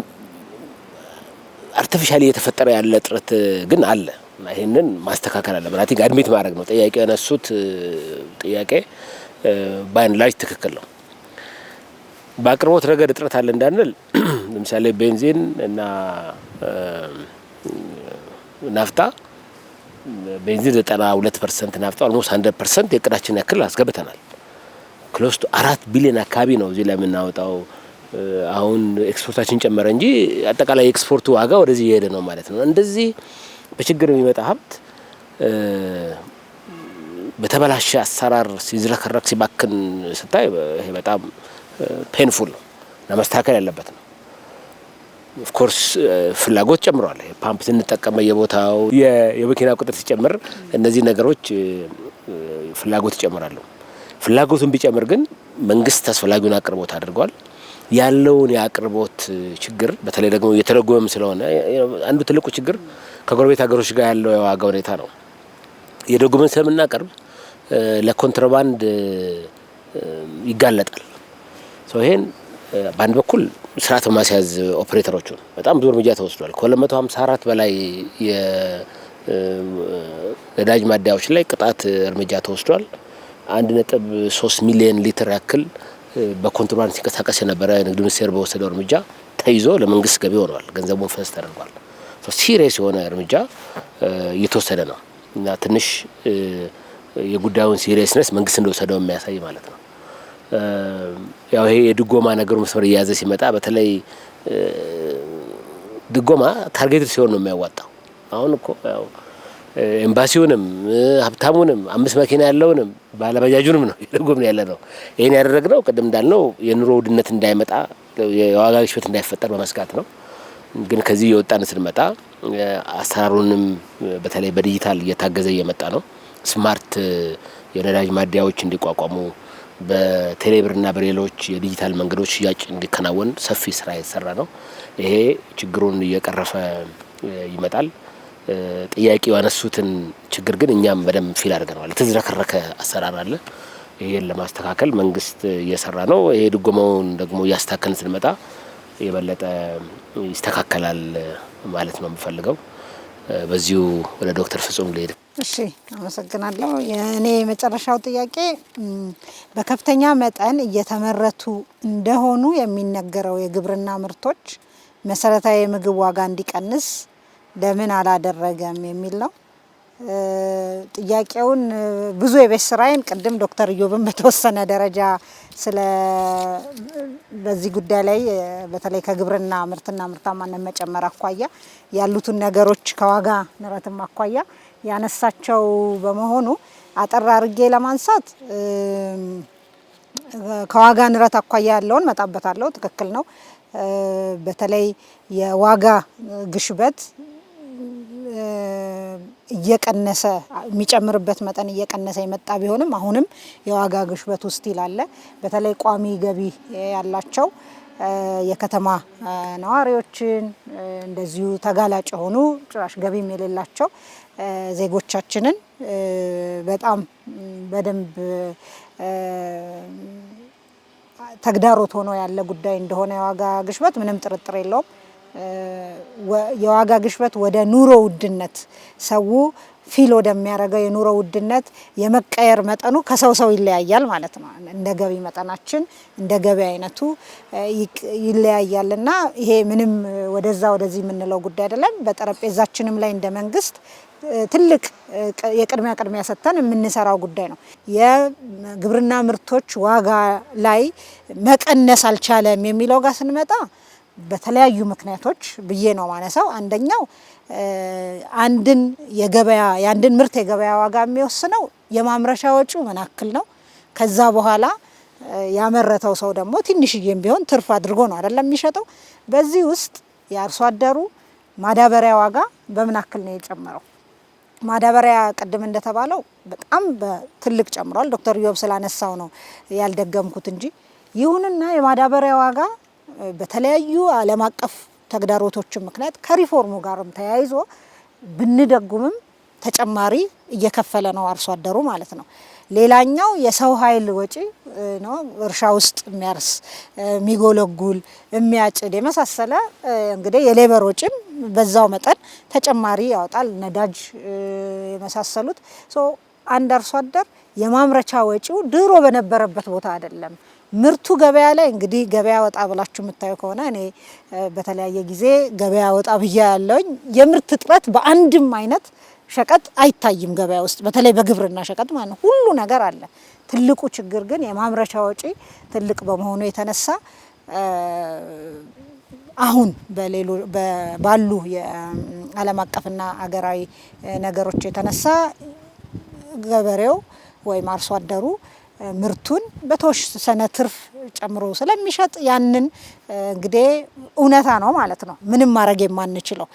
Speaker 2: አርቲፊሻሊ የተፈጠረ ያለ ጥረት ግን አለ ይሄንን ማስተካከል አለ ማለት አድሚት ማድረግ ነው ጥያቄው ያነሱት ጥያቄ ባይን ላጅ ትክክል ነው በአቅርቦት ረገድ ጥረት አለ እንዳንል ለምሳሌ ቤንዚን እና ናፍጣ ቤንዚን 92% ናፍጣ ኦልሞስት 100% የቅዳችን ያክል አስገብተናል ክሎስ ቱ 4 ቢሊዮን አካባቢ ነው እዚህ ላይ የምናወጣው አሁን ኤክስፖርታችን ጨመረ እንጂ አጠቃላይ ኤክስፖርቱ ዋጋ ወደዚህ እየሄደ ነው ማለት ነው እንደዚህ በችግር የሚመጣ ሀብት በተበላሸ አሰራር ሲዝረከረክ ሲባክን ስታይ ይሄ በጣም ፔንፉል ነው ለማስተካከል ያለበት ነው ኦፍ ኮርስ ፍላጎት ጨምሯል ፓምፕ ስንጠቀም በየቦታው የመኪና ቁጥር ሲጨምር እነዚህ ነገሮች ፍላጎት ይጨምራሉ ፍላጎቱን ቢጨምር ግን መንግስት አስፈላጊውን አቅርቦት አድርጓል ያለውን የአቅርቦት ችግር በተለይ ደግሞ የተረጎመም ስለሆነ አንዱ ትልቁ ችግር ከጎረቤት ሀገሮች ጋር ያለው የዋጋ ሁኔታ ነው የደጎመን ስለምናቀርብ ለኮንትራባንድ ይጋለጣል ይሄን በአንድ በኩል ስርዓት ማስያዝ ኦፕሬተሮቹ በጣም ብዙ እርምጃ ተወስዷል ከ254 በላይ የነዳጅ ማደያዎች ላይ ቅጣት እርምጃ ተወስዷል 1.3 ሚሊዮን ሊትር ያክል በኮንትራባንድ ሲንቀሳቀስ የነበረ ንግድ ሚኒስቴር በወሰደው እርምጃ ተይዞ ለመንግስት ገቢ ሆኗል ገንዘቡን ፈስ ተደርጓል ሲሪየስ የሆነ እርምጃ እየተወሰደ ነው እና ትንሽ የጉዳዩን ሲሪየስነስ መንግስት እንደወሰደው የሚያሳይ ማለት ነው ያው ይሄ የድጎማ ነገሩ መስመር እያያዘ ሲመጣ በተለይ ድጎማ ታርጌት ሲሆን ነው የሚያዋጣው አሁን እኮ ያው ኤምባሲውንም ሀብታሙንም 5 መኪና ያለውንም ባለባጃጁንም ነው የደጎምን ያለ ነው ይሄን ያደረግነው ቀደም እንዳልነው የኑሮ ውድነት እንዳይመጣ የዋጋ ግሽበት እንዳይፈጠር በመስጋት ነው ግን ከዚህ የወጣን ስንመጣ አሰራሩንም በተለይ በዲጂታል እየታገዘ እየመጣ ነው ስማርት የነዳጅ ማደያዎች እንዲቋቋሙ በቴሌብርና በሌሎች የዲጂታል መንገዶች ሽያጭ እንዲከናወን ሰፊ ስራ የተሰራ ነው። ይሄ ችግሩን እየቀረፈ ይመጣል። ጥያቄው ያነሱትን ችግር ግን እኛም በደንብ ፊል አድርገናል። የተዝረከረከ አሰራር አለ። ይሄን ለማስተካከል መንግስት እየሰራ ነው። ይሄ ድጎማውን ደግሞ እያስተካከልን ስንመጣ የበለጠ ይስተካከላል ማለት ነው የምፈልገው። በዚሁ ወደ ዶክተር ፍጹም ልሄድ።
Speaker 3: እሺ አመሰግናለሁ። የኔ የመጨረሻው ጥያቄ በከፍተኛ መጠን እየተመረቱ እንደሆኑ የሚነገረው የግብርና ምርቶች መሰረታዊ የምግብ ዋጋ እንዲቀንስ ለምን አላደረገም የሚል ነው። ጥያቄውን ብዙ የቤት ስራዬን ቅድም ዶክተር ኢዮብን በተወሰነ ደረጃ ስለ በዚህ ጉዳይ ላይ በተለይ ከግብርና ምርትና ምርታማነት መጨመር አኳያ ያሉትን ነገሮች ከዋጋ ንረትም አኳያ ያነሳቸው በመሆኑ አጠር አድርጌ ለማንሳት ከዋጋ ንረት አኳያ ያለውን መጣበታለሁ። ትክክል ነው። በተለይ የዋጋ ግሽበት እየቀነሰ የሚጨምርበት መጠን እየቀነሰ የመጣ ቢሆንም አሁንም የዋጋ ግሽበት ውስጥ ይላል። በተለይ ቋሚ ገቢ ያላቸው የከተማ ነዋሪዎችን እንደዚሁ ተጋላጭ የሆኑ ጭራሽ ገቢም የሌላቸው ዜጎቻችንን በጣም በደንብ ተግዳሮት ሆኖ ያለ ጉዳይ እንደሆነ የዋጋ ግሽበት ምንም ጥርጥር የለውም። የዋጋ ግሽበት ወደ ኑሮ ውድነት ሰው ፊል ወደሚያደርገው የኑሮ ውድነት የመቀየር መጠኑ ከሰው ሰው ይለያያል ማለት ነው። እንደ ገቢ መጠናችን እንደ ገቢ አይነቱ ይለያያልና ይሄ ምንም ወደዛ ወደዚህ የምንለው ጉዳይ አይደለም። በጠረጴዛችንም ላይ እንደ መንግስት ትልቅ የቅድሚያ ሰጥተን የምንሰራው ጉዳይ ነው። የግብርና ምርቶች ዋጋ ላይ መቀነስ አልቻለም የሚለው ጋር ስንመጣ በተለያዩ ምክንያቶች ብዬ ነው ማነሳው። አንደኛው የአንድን ምርት የገበያ ዋጋ የሚወስነው የማምረቻ ወጪው ምን ያክል ነው። ከዛ በኋላ ያመረተው ሰው ደግሞ ትንሽዬም ቢሆን ትርፍ አድርጎ ነው አይደለም የሚሸጠው። በዚህ ውስጥ የአርሶ አደሩ ማዳበሪያ ዋጋ በምን ያክል ነው የጨመረው? ማዳበሪያ ቅድም እንደተባለው በጣም በትልቅ ጨምሯል። ዶክተር ኢዮብ ስላነሳው ነው ያልደገምኩት እንጂ ይሁንና የማዳበሪያ ዋጋ በተለያዩ ዓለም አቀፍ ተግዳሮቶች ምክንያት ከሪፎርሙ ጋርም ተያይዞ ብንደጉምም ተጨማሪ እየከፈለ ነው አርሶ አደሩ ማለት ነው። ሌላኛው የሰው ኃይል ወጪ ነው። እርሻ ውስጥ የሚያርስ የሚጎለጉል፣ የሚያጭድ የመሳሰለ እንግዲህ የሌበር ወጪም በዛው መጠን ተጨማሪ ያወጣል። ነዳጅ የመሳሰሉት አንድ አርሶ አደር የማምረቻ ወጪው ድሮ በነበረበት ቦታ አይደለም። ምርቱ ገበያ ላይ እንግዲህ ገበያ ወጣ ብላችሁ የምታዩ ከሆነ እኔ በተለያየ ጊዜ ገበያ ወጣ ብያ ያለውኝ የምርት እጥረት በአንድም አይነት ሸቀጥ አይታይም ገበያ ውስጥ፣ በተለይ በግብርና ሸቀጥ ማለት ነው። ሁሉ ነገር አለ። ትልቁ ችግር ግን የማምረቻ ወጪ ትልቅ በመሆኑ የተነሳ አሁን ባሉ የዓለም አቀፍና አገራዊ ነገሮች የተነሳ ገበሬው ወይም አርሶ አደሩ ምርቱን በተወሰነ ትርፍ ጨምሮ ስለሚሸጥ ያንን እንግዲህ እውነታ ነው ማለት ነው። ምንም ማድረግ የማንችለው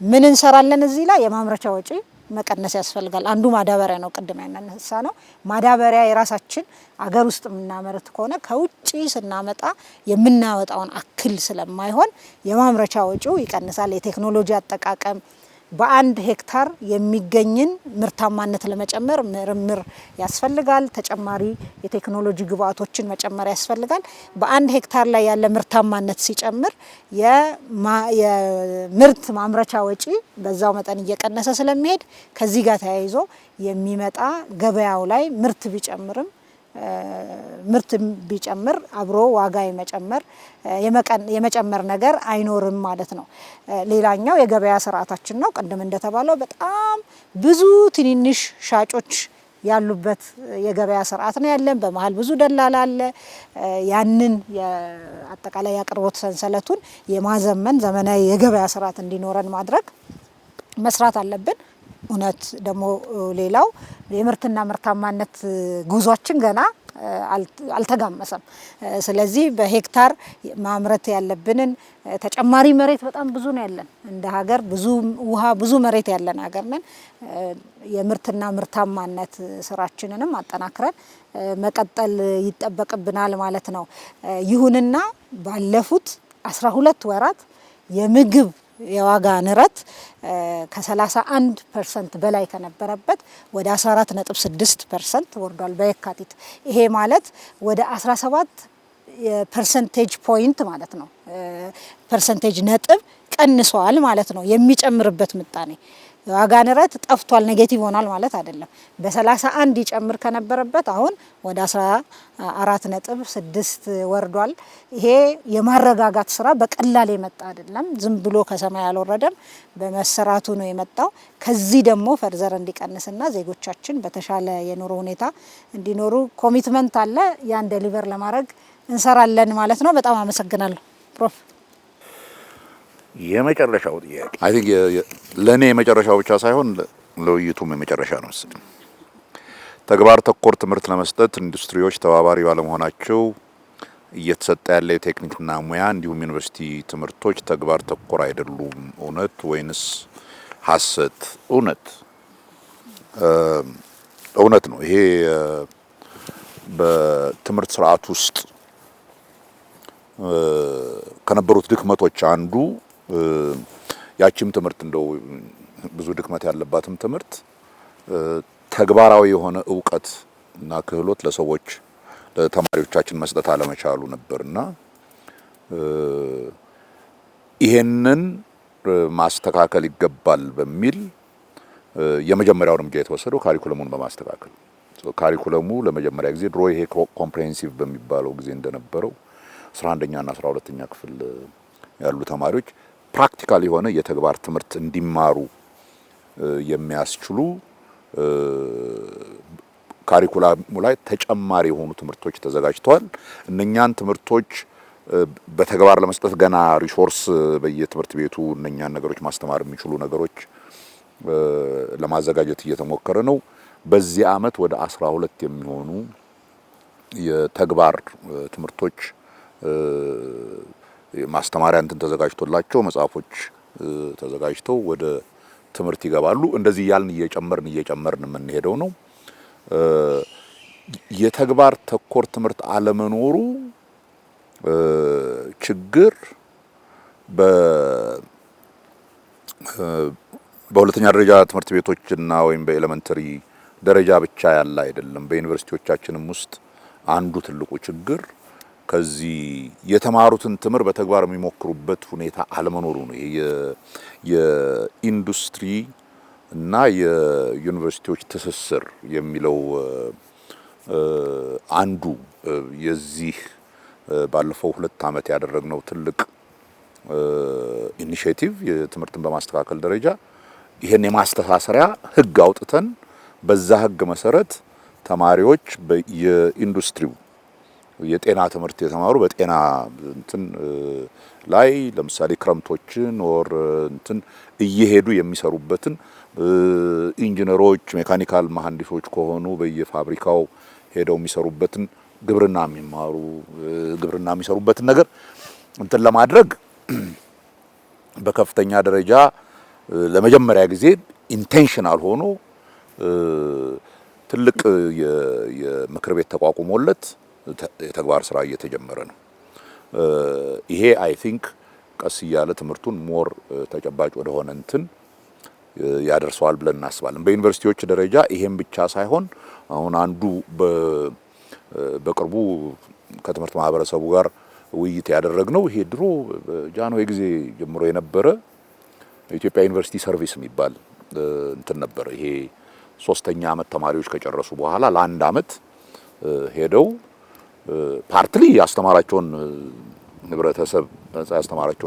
Speaker 3: ምን እንሰራለን እዚህ ላይ የማምረቻ ወጪ መቀነስ ያስፈልጋል። አንዱ ማዳበሪያ ነው። ቅድም ያነሳ ነው ማዳበሪያ የራሳችን አገር ውስጥ የምናመርት ከሆነ ከውጪ ስናመጣ የምናወጣውን አክል ስለማይሆን የማምረቻ ወጪው ይቀንሳል። የቴክኖሎጂ አጠቃቀም በአንድ ሄክታር የሚገኝን ምርታማነት ለመጨመር ምርምር ያስፈልጋል። ተጨማሪ የቴክኖሎጂ ግብአቶችን መጨመር ያስፈልጋል። በአንድ ሄክታር ላይ ያለ ምርታማነት ሲጨምር የምርት ማምረቻ ወጪ በዛው መጠን እየቀነሰ ስለሚሄድ ከዚህ ጋር ተያይዞ የሚመጣ ገበያው ላይ ምርት ቢጨምር አብሮ ዋጋ የመጨመር ነገር አይኖርም ማለት ነው። ሌላኛው የገበያ ስርዓታችን ነው። ቅድም እንደተባለው በጣም ብዙ ትንንሽ ሻጮች ያሉበት የገበያ ስርዓት ነው ያለን። በመሀል ብዙ ደላላ አለ። ያንን አጠቃላይ የአቅርቦት ሰንሰለቱን የማዘመን ዘመናዊ የገበያ ስርዓት እንዲኖረን መስራት አለብን። እውነት ደግሞ ሌላው የምርትና ምርታማነት ጉዟችን ገና አልተጋመሰም። ስለዚህ በሄክታር ማምረት ያለብንን ተጨማሪ መሬት በጣም ብዙ ነው ያለን እንደ ሀገር፣ ብዙ ውሃ ብዙ መሬት ያለን ሀገር ነን። የምርትና ምርታማነት ስራችንንም አጠናክረን መቀጠል ይጠበቅብናል ማለት ነው። ይሁንና ባለፉት 12 ወራት የምግብ የዋጋ ንረት ከ31% በላይ ከነበረበት ወደ 14.6% ወርዷል በየካቲት። ይሄ ማለት ወደ 17 ፐርሰንቴጅ ፖይንት ማለት ነው፣ ፐርሰንቴጅ ነጥብ ቀንሷል ማለት ነው። የሚጨምርበት ምጣኔ ዋጋ ንረት ጠፍቷል፣ ኔጌቲቭ ሆኗል ማለት አይደለም። በ31 ይጨምር ከነበረበት አሁን ወደ 14.6 ወርዷል። ይሄ የማረጋጋት ስራ በቀላል የመጣ አይደለም፣ ዝም ብሎ ከሰማይ አልወረደም፣ በመሰራቱ ነው የመጣው። ከዚህ ደግሞ ፈርዘር እንዲቀንስና ዜጎቻችን በተሻለ የኑሮ ሁኔታ እንዲኖሩ ኮሚትመንት አለ። ያን ዴሊቨር ለማድረግ እንሰራለን ማለት ነው። በጣም አመሰግናለሁ ፕሮፍ።
Speaker 4: የመጨረሻው ጥያቄ አይ ቲንክ ለኔ የመጨረሻው ብቻ ሳይሆን ለውይይቱም የመጨረሻ ነው መሰለኝ። ተግባር ተኮር ትምህርት ለመስጠት ኢንዱስትሪዎች ተባባሪ ባለመሆናቸው እየተሰጠ ያለ የቴክኒክና ሙያ እንዲሁም ዩኒቨርሲቲ ትምህርቶች ተግባር ተኮር አይደሉም። እውነት ወይንስ ሐሰት? እውነት ነው። ይሄ በትምህርት ስርዓት ውስጥ ከነበሩት ድክመቶች አንዱ ያቺም ትምህርት እንደው ብዙ ድክመት ያለባትም ትምህርት ተግባራዊ የሆነ እውቀት እና ክህሎት ለሰዎች ለተማሪዎቻችን መስጠት አለመቻሉ ነበርና ይሄንን ማስተካከል ይገባል በሚል የመጀመሪያው እርምጃ የተወሰደው ካሪኩለሙን በማስተካከል ካሪኩለሙ ለመጀመሪያ ጊዜ ድሮ ይሄ ኮምፕሬሄንሲቭ በሚባለው ጊዜ እንደነበረው 11ኛ እና 12ኛ ክፍል ያሉ ተማሪዎች ፕራክቲካል የሆነ የተግባር ትምህርት እንዲማሩ የሚያስችሉ ካሪኩላሙ ላይ ተጨማሪ የሆኑ ትምህርቶች ተዘጋጅተዋል። እነኛን ትምህርቶች በተግባር ለመስጠት ገና ሪሶርስ በየትምህርት ቤቱ እነኛን ነገሮች ማስተማር የሚችሉ ነገሮች ለማዘጋጀት እየተሞከረ ነው። በዚህ አመት ወደ 12 የሚሆኑ የተግባር ትምህርቶች ማስተማሪያ እንትን ተዘጋጅቶላቸው መጽሐፎች ተዘጋጅተው ወደ ትምህርት ይገባሉ። እንደዚህ ያልን እየጨመርን የምንሄደው ነው። የተግባር ተኮር ትምህርት አለመኖሩ ችግር በሁለተኛ ደረጃ ትምህርት ቤቶችና ወይም በኤሌመንተሪ ደረጃ ብቻ ያለ አይደለም። በዩኒቨርሲቲዎቻችንም ውስጥ አንዱ ትልቁ ችግር ከዚህ የተማሩትን ትምህርት በተግባር የሚሞክሩበት ሁኔታ አለመኖሩ ነው። የኢንዱስትሪ እና የዩኒቨርሲቲዎች ትስስር የሚለው አንዱ የዚህ ባለፈው 2 አመት ያደረግነው ትልቅ ኢኒሼቲቭ የትምህርትን በማስተካከል ደረጃ ይሄን የማስተሳሰሪያ ህግ አውጥተን በዛ ህግ መሰረት ተማሪዎች የኢንዱስትሪው የጤና ትምህርት የተማሩ በጤና እንትን ላይ ለምሳሌ ክረምቶችን ወር እንትን እየሄዱ የሚሰሩበትን ኢንጂነሮች፣ ሜካኒካል መሐንዲሶች ከሆኑ በየፋብሪካው ሄደው የሚሰሩበትን ግብርና የሚሰሩበትን ነገር እንትን ለማድረግ በከፍተኛ ደረጃ ለመጀመሪያ ጊዜ ኢንቴንሽናል ሆኖ ትልቅ የምክር ቤት ተቋቁሞለት የተግባር ስራ እየተጀመረ ነው። ይሄ አይ ቲንክ ቀስ እያለ ትምህርቱን ሞር ተጨባጭ ወደ ሆነ እንትን ያደርሰዋል ብለን እናስባለን። በዩኒቨርሲቲዎች ደረጃ ይሄም ብቻ ሳይሆን አሁን አንዱ በቅርቡ ከትምህርት ማህበረሰቡ ጋር ውይይት ያደረግነው ይሄ ድሮ ጃንሆይ ጊዜ ጀምሮ የነበረ ኢትዮጵያ ዩኒቨርሲቲ ሰርቪስ የሚባል እንትን ነበር። ይሄ 3ኛ አመት ተማሪዎች ከጨረሱ በኋላ ለአንድ አመት ሄደው ፓርትሊ ያስተማራቸውን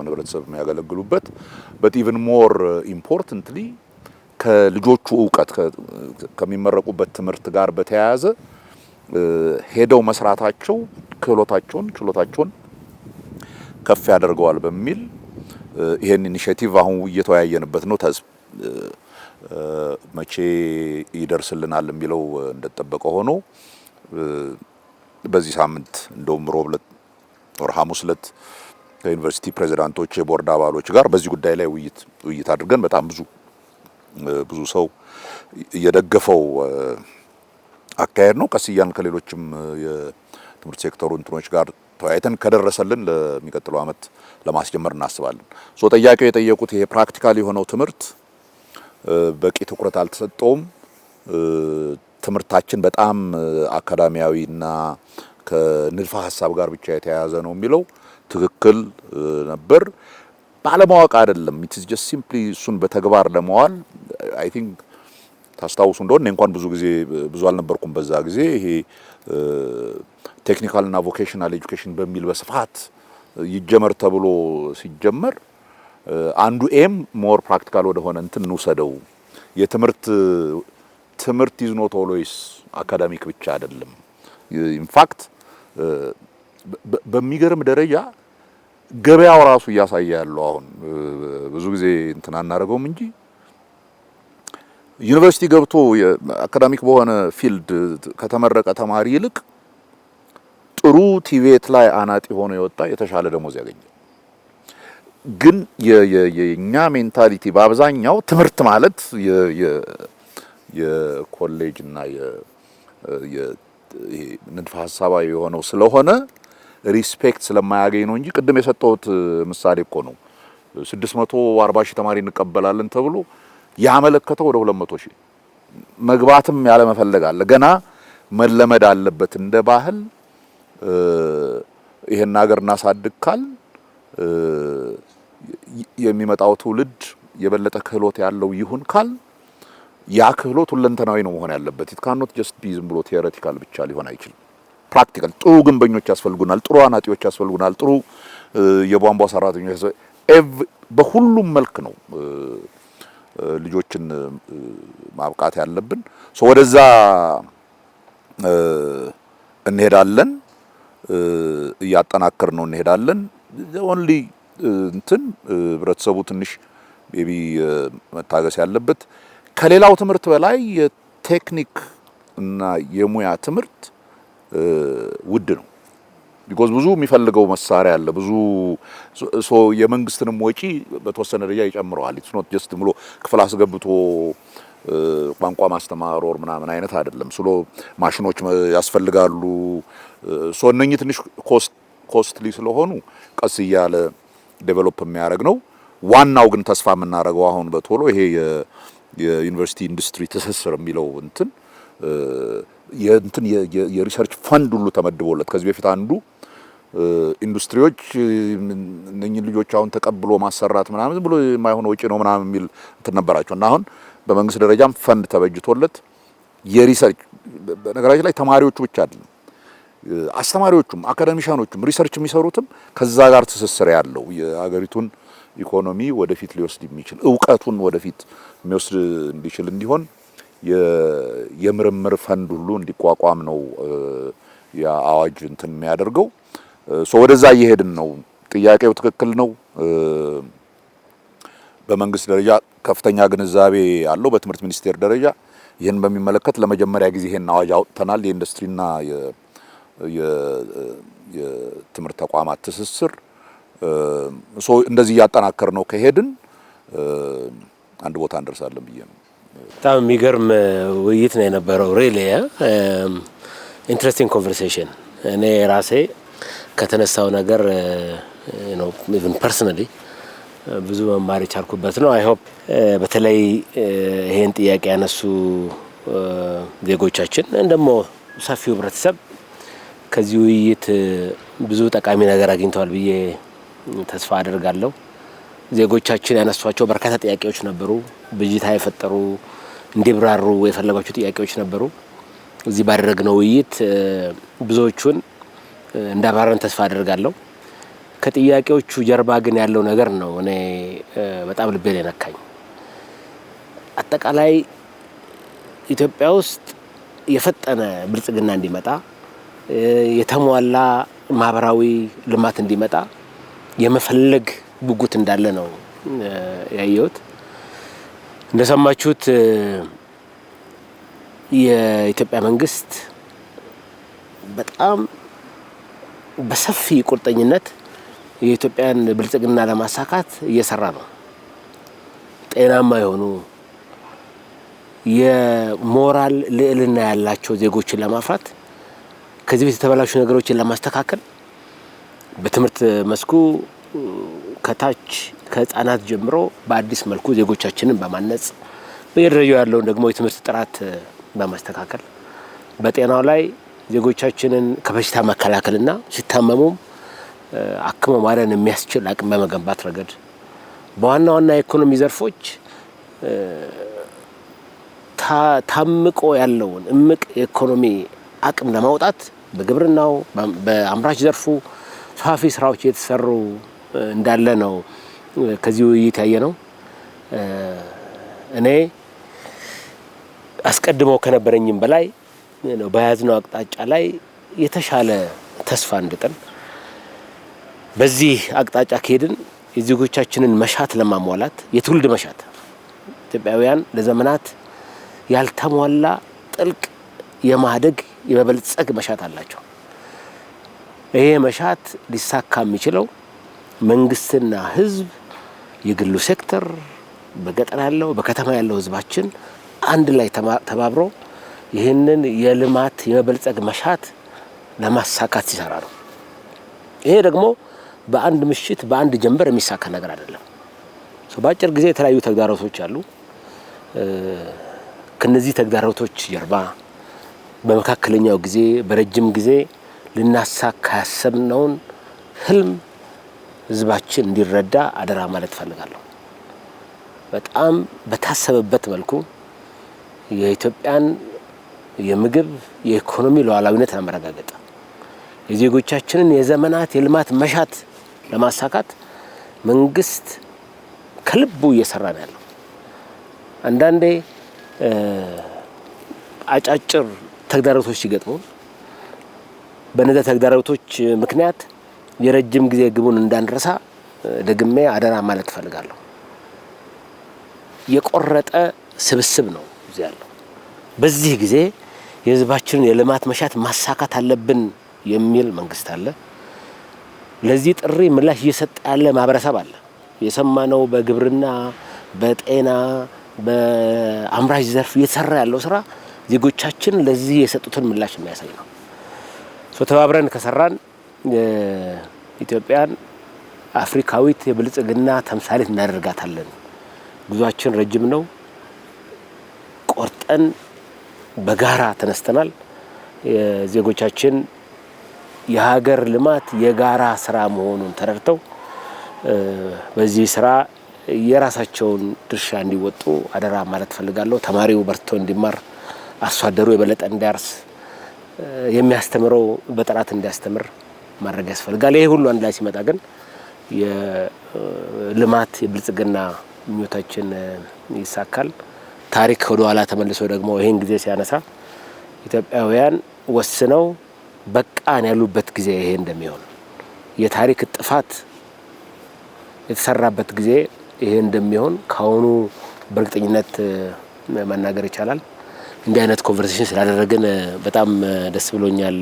Speaker 4: ህብረተሰብ የሚያገለግሉበት በት ኢቭን ሞር ኢምፖርታንትሊ ከልጆቹ እውቀት ከሚመረቁበት ትምህርት ጋር በተያያዘ ሄደው መስራታቸው ችሎታቸውን ከፍ ያደርገዋል በሚል ይሄን ኢኒሼቲቭ አሁን እየተወያየንበት ነው። መቼ ይደርስልናል የሚለው እንደተጠበቀ ሆኖ በዚህ ሳምንት እንደውም ሮብ ዕለት ወር ሐሙስ ዕለት ከዩኒቨርሲቲ ፕሬዝዳንቶች የቦርድ አባሎች ጋር በዚህ ጉዳይ ላይ ውይይት አድርገን በጣም ብዙ ሰው እየደገፈው አካሄድ ነው። ቀስ እያልን ከሌሎችም የትምህርት ሴክተሩ እንትኖች ጋር ተወያይተን ከደረሰልን ለሚቀጥለው ዓመት ለማስጀመር እናስባለን። ጥያቄው የጠየቁት ይሄ ፕራክቲካል የሆነው ትምህርት በቂ ትኩረት አልተሰጠውም። ትምህርታችን በጣም አካዳሚያዊና ከንድፈ ሐሳብ ጋር ብቻ የተያያዘ ነው የሚለው ትክክል ነበር። ባለማወቅ አይደለም። ኢት ኢዝ ጀስት ሲምፕሊ እሱን በተግባር ለማዋል አይ ቲንክ ታስታውሱ እንደሆነ እንኳን ብዙ አልነበርኩም በዛ ጊዜ ይሄ ቴክኒካል እና ቮኬሽናል ኤጁኬሽን በሚል በስፋት ይጀመር ተብሎ ሲጀመር አንዱ ኤም ሞር ፕራክቲካል ወደ ሆነ እንትን እንውሰደው ትምህርት ኢዝ ኖት ኦልዌይስ አካዳሚክ ብቻ አይደለም። ኢንፋክት በሚገርም ደረጃ ገበያው ራሱ እያሳየ ያለው አሁን ብዙ ጊዜ እንትን አናደርገውም እንጂ ዩኒቨርሲቲ ገብቶ አካዳሚክ በሆነ ፊልድ ከተመረቀ ተማሪ ይልቅ ጥሩ ቲቬት ላይ አናጢ ሆኖ የወጣ የተሻለ ደሞዝ ያገኛል። ግን የኛ ሜንታሊቲ በአብዛኛው ትምህርት ማለት የኮሌጅ እና ንድፈ ሐሳባዊ የሆነው ስለሆነ ሪስፔክት ስለማያገኝ ነው እንጂ ቅድም የሰጠሁት ምሳሌ እኮ ነው። 640 ሺህ ተማሪ እንቀበላለን ተብሎ ያመለከተው ወደ 200 ሺህ መግባትም ያለ መፈለግ አለ። ገና መለመድ አለበት እንደ ባህል ይሄን ሀገር እናሳድግ ካል የሚመጣው ትውልድ የበለጠ ክህሎት ያለው ይሁን ካል ያ ክህሎት ሁለንተናዊ ነው መሆን ያለበት። ኢት ካኖት ጀስት ቢ ዝም ብሎ ቲዮሬቲካል ብቻ ሊሆን አይችልም። ፕራክቲካል ጥሩ ግንበኞች ያስፈልጉናል፣ ጥሩ አናጢዎች ያስፈልጉናል፣ ጥሩ የቧንቧ ሰራተኞች በሁሉም መልክ ነው ልጆችን ማብቃት ያለብን። ወደዛ እንሄዳለን፣ እያጠናከር ነው እንሄዳለን። ኦንሊ እንትን ህብረተሰቡ ትንሽ ሜቢ መታገስ ያለበት ከሌላው ትምህርት በላይ የቴክኒክ እና የሙያ ትምህርት ውድ ነው። ቢኮዝ ብዙ የሚፈልገው መሳሪያ አለ። ብዙ የመንግስትንም ወጪ በተወሰነ ደረጃ ይጨምረዋል። ኢትስ ኖት ጀስት ብሎ ክፍል አስገብቶ ቋንቋ ማስተማር ወር ምናምን አይነት አይደለም። ማሽኖች ያስፈልጋሉ። እነኚህ ትንሽ ኮስትሊ ስለሆኑ ቀስ እያለ ዴቨሎፕ የሚያደርግ ነው። ዋናው ግን ተስፋ የምናደርገው አሁን በቶሎ ይሄ የዩኒቨርሲቲ ኢንዱስትሪ ትስስር የሚለው የሪሰርች ፈንድ ሁሉ ተመድቦለት ከዚህ በፊት አንዱ ኢንዱስትሪዎች እነኚህ ልጆች አሁን ተቀብሎ ማሰራት ምናምን ዝም ብሎ የማይሆን ወጪ ነው ምናምን የሚል እንትን ነበራቸው እና አሁን በመንግስት ደረጃም ፈንድ ተበጅቶለት የሪሰርች በነገራችን ላይ ተማሪዎቹ ብቻ አይደለም አስተማሪዎቹም አካዳሚሻኖቹም ሪሰርች የሚሰሩትም ከዛ ጋር ትስስር ያለው የሀገሪቱን ኢኮኖሚ ወደፊት ሊወስድ የሚችል እውቀቱን ወደፊት የሚወስድ እንዲችል እንዲሆን የምርምር ፈንድ ሁሉ እንዲቋቋም ነው የአዋጅ እንትን የሚያደርገው። ወደዛ እየሄድን ነው። ጥያቄው ትክክል ነው። በመንግስት ደረጃ ከፍተኛ ግንዛቤ ያለው በትምህርት ሚኒስቴር ደረጃ ይህን በሚመለከት ለመጀመሪያ ጊዜ ይሄን አዋጅ አውጥተናል። የኢንዱስትሪና የትምህርት ተቋማት ትስስር እንደዚህ እያጠናከር ነው ከሄድን አንድ ቦታ እንደርሳለን ብዬ ነው።
Speaker 2: በጣም የሚገርም ውይይት ነው የነበረው። ሪሊ ኢንትረስቲንግ ኮንቨርሴሽን። እኔ ራሴ ከተነሳው ነገር ነው ኢቭን ፐርሰናሊ ብዙ መማር የቻልኩበት ነው። አይ ሆፕ በተለይ ይሄን ጥያቄ ያነሱ ዜጎቻችን እንደሞ ሰፊው ህብረተሰብ ከዚህ ውይይት ብዙ ጠቃሚ ነገር አግኝተዋል ብዬ ተስፋ አደርጋለሁ። ዜጎቻችን ያነሷቸው በርካታ ጥያቄዎች ነበሩ። ብዥታ የፈጠሩ እንዲብራሩ የፈለጓቸው ጥያቄዎች ነበሩ። እዚህ ባደረግነው ውይይት ብዙዎቹን እንዳብራራን ተስፋ አደርጋለሁ። ከጥያቄዎቹ ጀርባ ግን ያለው ነገር ነው እኔ በጣም ልቤን የነካኝ። አጠቃላይ ኢትዮጵያ ውስጥ የፈጠነ ብልጽግና እንዲመጣ የተሟላ ማህበራዊ ልማት እንዲመጣ የመፈለግ ጉጉት እንዳለ ነው ያየሁት። እንደሰማችሁት የኢትዮጵያ መንግስት በጣም በሰፊ ቁርጠኝነት የኢትዮጵያን ብልጽግና ለማሳካት እየሰራ ነው። ጤናማ የሆኑ የሞራል ልዕልና ያላቸው ዜጎችን ለማፍራት ከዚህ በፊት የተበላሹ ነገሮችን ለማስተካከል በትምህርት መስኩ ከታች ከህፃናት ጀምሮ በአዲስ መልኩ ዜጎቻችንን በማነጽ በየደረጃው ያለውን ደግሞ የትምህርት ጥራት በማስተካከል በጤናው ላይ ዜጎቻችንን ከበሽታ መከላከልና ሲታመሙም አክሞ ማዳን የሚያስችል አቅም በመገንባት ረገድ በዋና ዋና የኢኮኖሚ ዘርፎች ታምቆ ያለውን እምቅ የኢኮኖሚ አቅም ለማውጣት በግብርናው በአምራች ዘርፉ ሰፋፊ ስራዎች እየተሰሩ እንዳለ ነው ከዚህ ውይይት ያየ ነው። እኔ አስቀድሞ ከነበረኝም በላይ ነው በያዝነው አቅጣጫ ላይ የተሻለ ተስፋ እንድጥል በዚህ አቅጣጫ ከሄድን የዜጎቻችንን መሻት ለማሟላት የትውልድ መሻት ኢትዮጵያውያን ለዘመናት ያልተሟላ ጥልቅ የማደግ የመበልጸግ መሻት አላቸው። ይሄ መሻት ሊሳካ የሚችለው መንግስትና ህዝብ፣ የግሉ ሴክተር፣ በገጠር ያለው በከተማ ያለው ህዝባችን አንድ ላይ ተባብሮ ይህንን የልማት የመበልጸግ መሻት ለማሳካት ሲሰራ ነው። ይሄ ደግሞ በአንድ ምሽት በአንድ ጀንበር የሚሳካ ነገር አይደለም። በአጭር ጊዜ የተለያዩ ተግዳሮቶች አሉ። ከነዚህ ተግዳሮቶች ጀርባ በመካከለኛው ጊዜ በረጅም ጊዜ ልናሳካ ያሰብነውን ህልም ህዝባችን እንዲረዳ አደራ ማለት ፈልጋለሁ። በጣም በታሰበበት መልኩ የኢትዮጵያን የምግብ የኢኮኖሚ ሉዓላዊነት ለማረጋገጥ የዜጎቻችንን የዘመናት የልማት መሻት ለማሳካት መንግስት ከልቡ እየሰራ ነው ያለው። አንዳንዴ አጫጭር ተግዳሮቶች ሲገጥሙ በእነዚህ ተግዳሮቶች ምክንያት የረጅም ጊዜ ግቡን እንዳንረሳ ደግሜ አደራ ማለት ፈልጋለሁ። የቆረጠ ስብስብ ነው እዚህ ያለው። በዚህ ጊዜ የህዝባችንን የልማት መሻት ማሳካት አለብን የሚል መንግስት አለ። ለዚህ ጥሪ ምላሽ እየሰጠ ያለ ማህበረሰብ አለ። የሰማነው በግብርና፣ በጤና፣ በአምራች ዘርፍ እየተሰራ ያለው ስራ ዜጎቻችን ለዚህ የሰጡትን ምላሽ የሚያሳይ ነው። ተባብረን ከሰራን ኢትዮጵያን አፍሪካዊት የብልጽግና ተምሳሌት እናደርጋታለን። ጉዟችን ረጅም ነው። ቆርጠን በጋራ ተነስተናል። የዜጎቻችን የሀገር ልማት የጋራ ስራ መሆኑን ተረድተው በዚህ ስራ የራሳቸውን ድርሻ እንዲወጡ አደራ ማለት ፈልጋለሁ። ተማሪው በርቶ እንዲማር፣ አርሶ አደሩ የበለጠ እንዲያርስ፣ የሚያስተምረው በጥራት እንዲያስተምር ማድረግ ያስፈልጋል። ይሄ ሁሉ አንድ ላይ ሲመጣ ግን የልማት የብልጽግና ምኞታችን ይሳካል። ታሪክ ወደ ኋላ ተመልሶ ደግሞ ይሄን ጊዜ ሲያነሳ ኢትዮጵያውያን ወስነው በቃን ያሉበት ጊዜ ይሄ እንደሚሆን የታሪክ ጥፋት የተሰራበት ጊዜ ይሄ እንደሚሆን ካሁኑ በእርግጠኝነት መናገር ይቻላል። እንዲህ አይነት ኮንቨርሴሽን ስላደረግን በጣም ደስ ብሎኛል።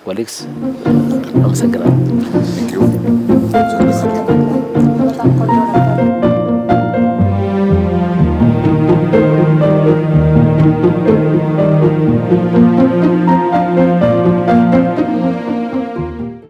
Speaker 2: ወሊክስ አመሰግናለሁ።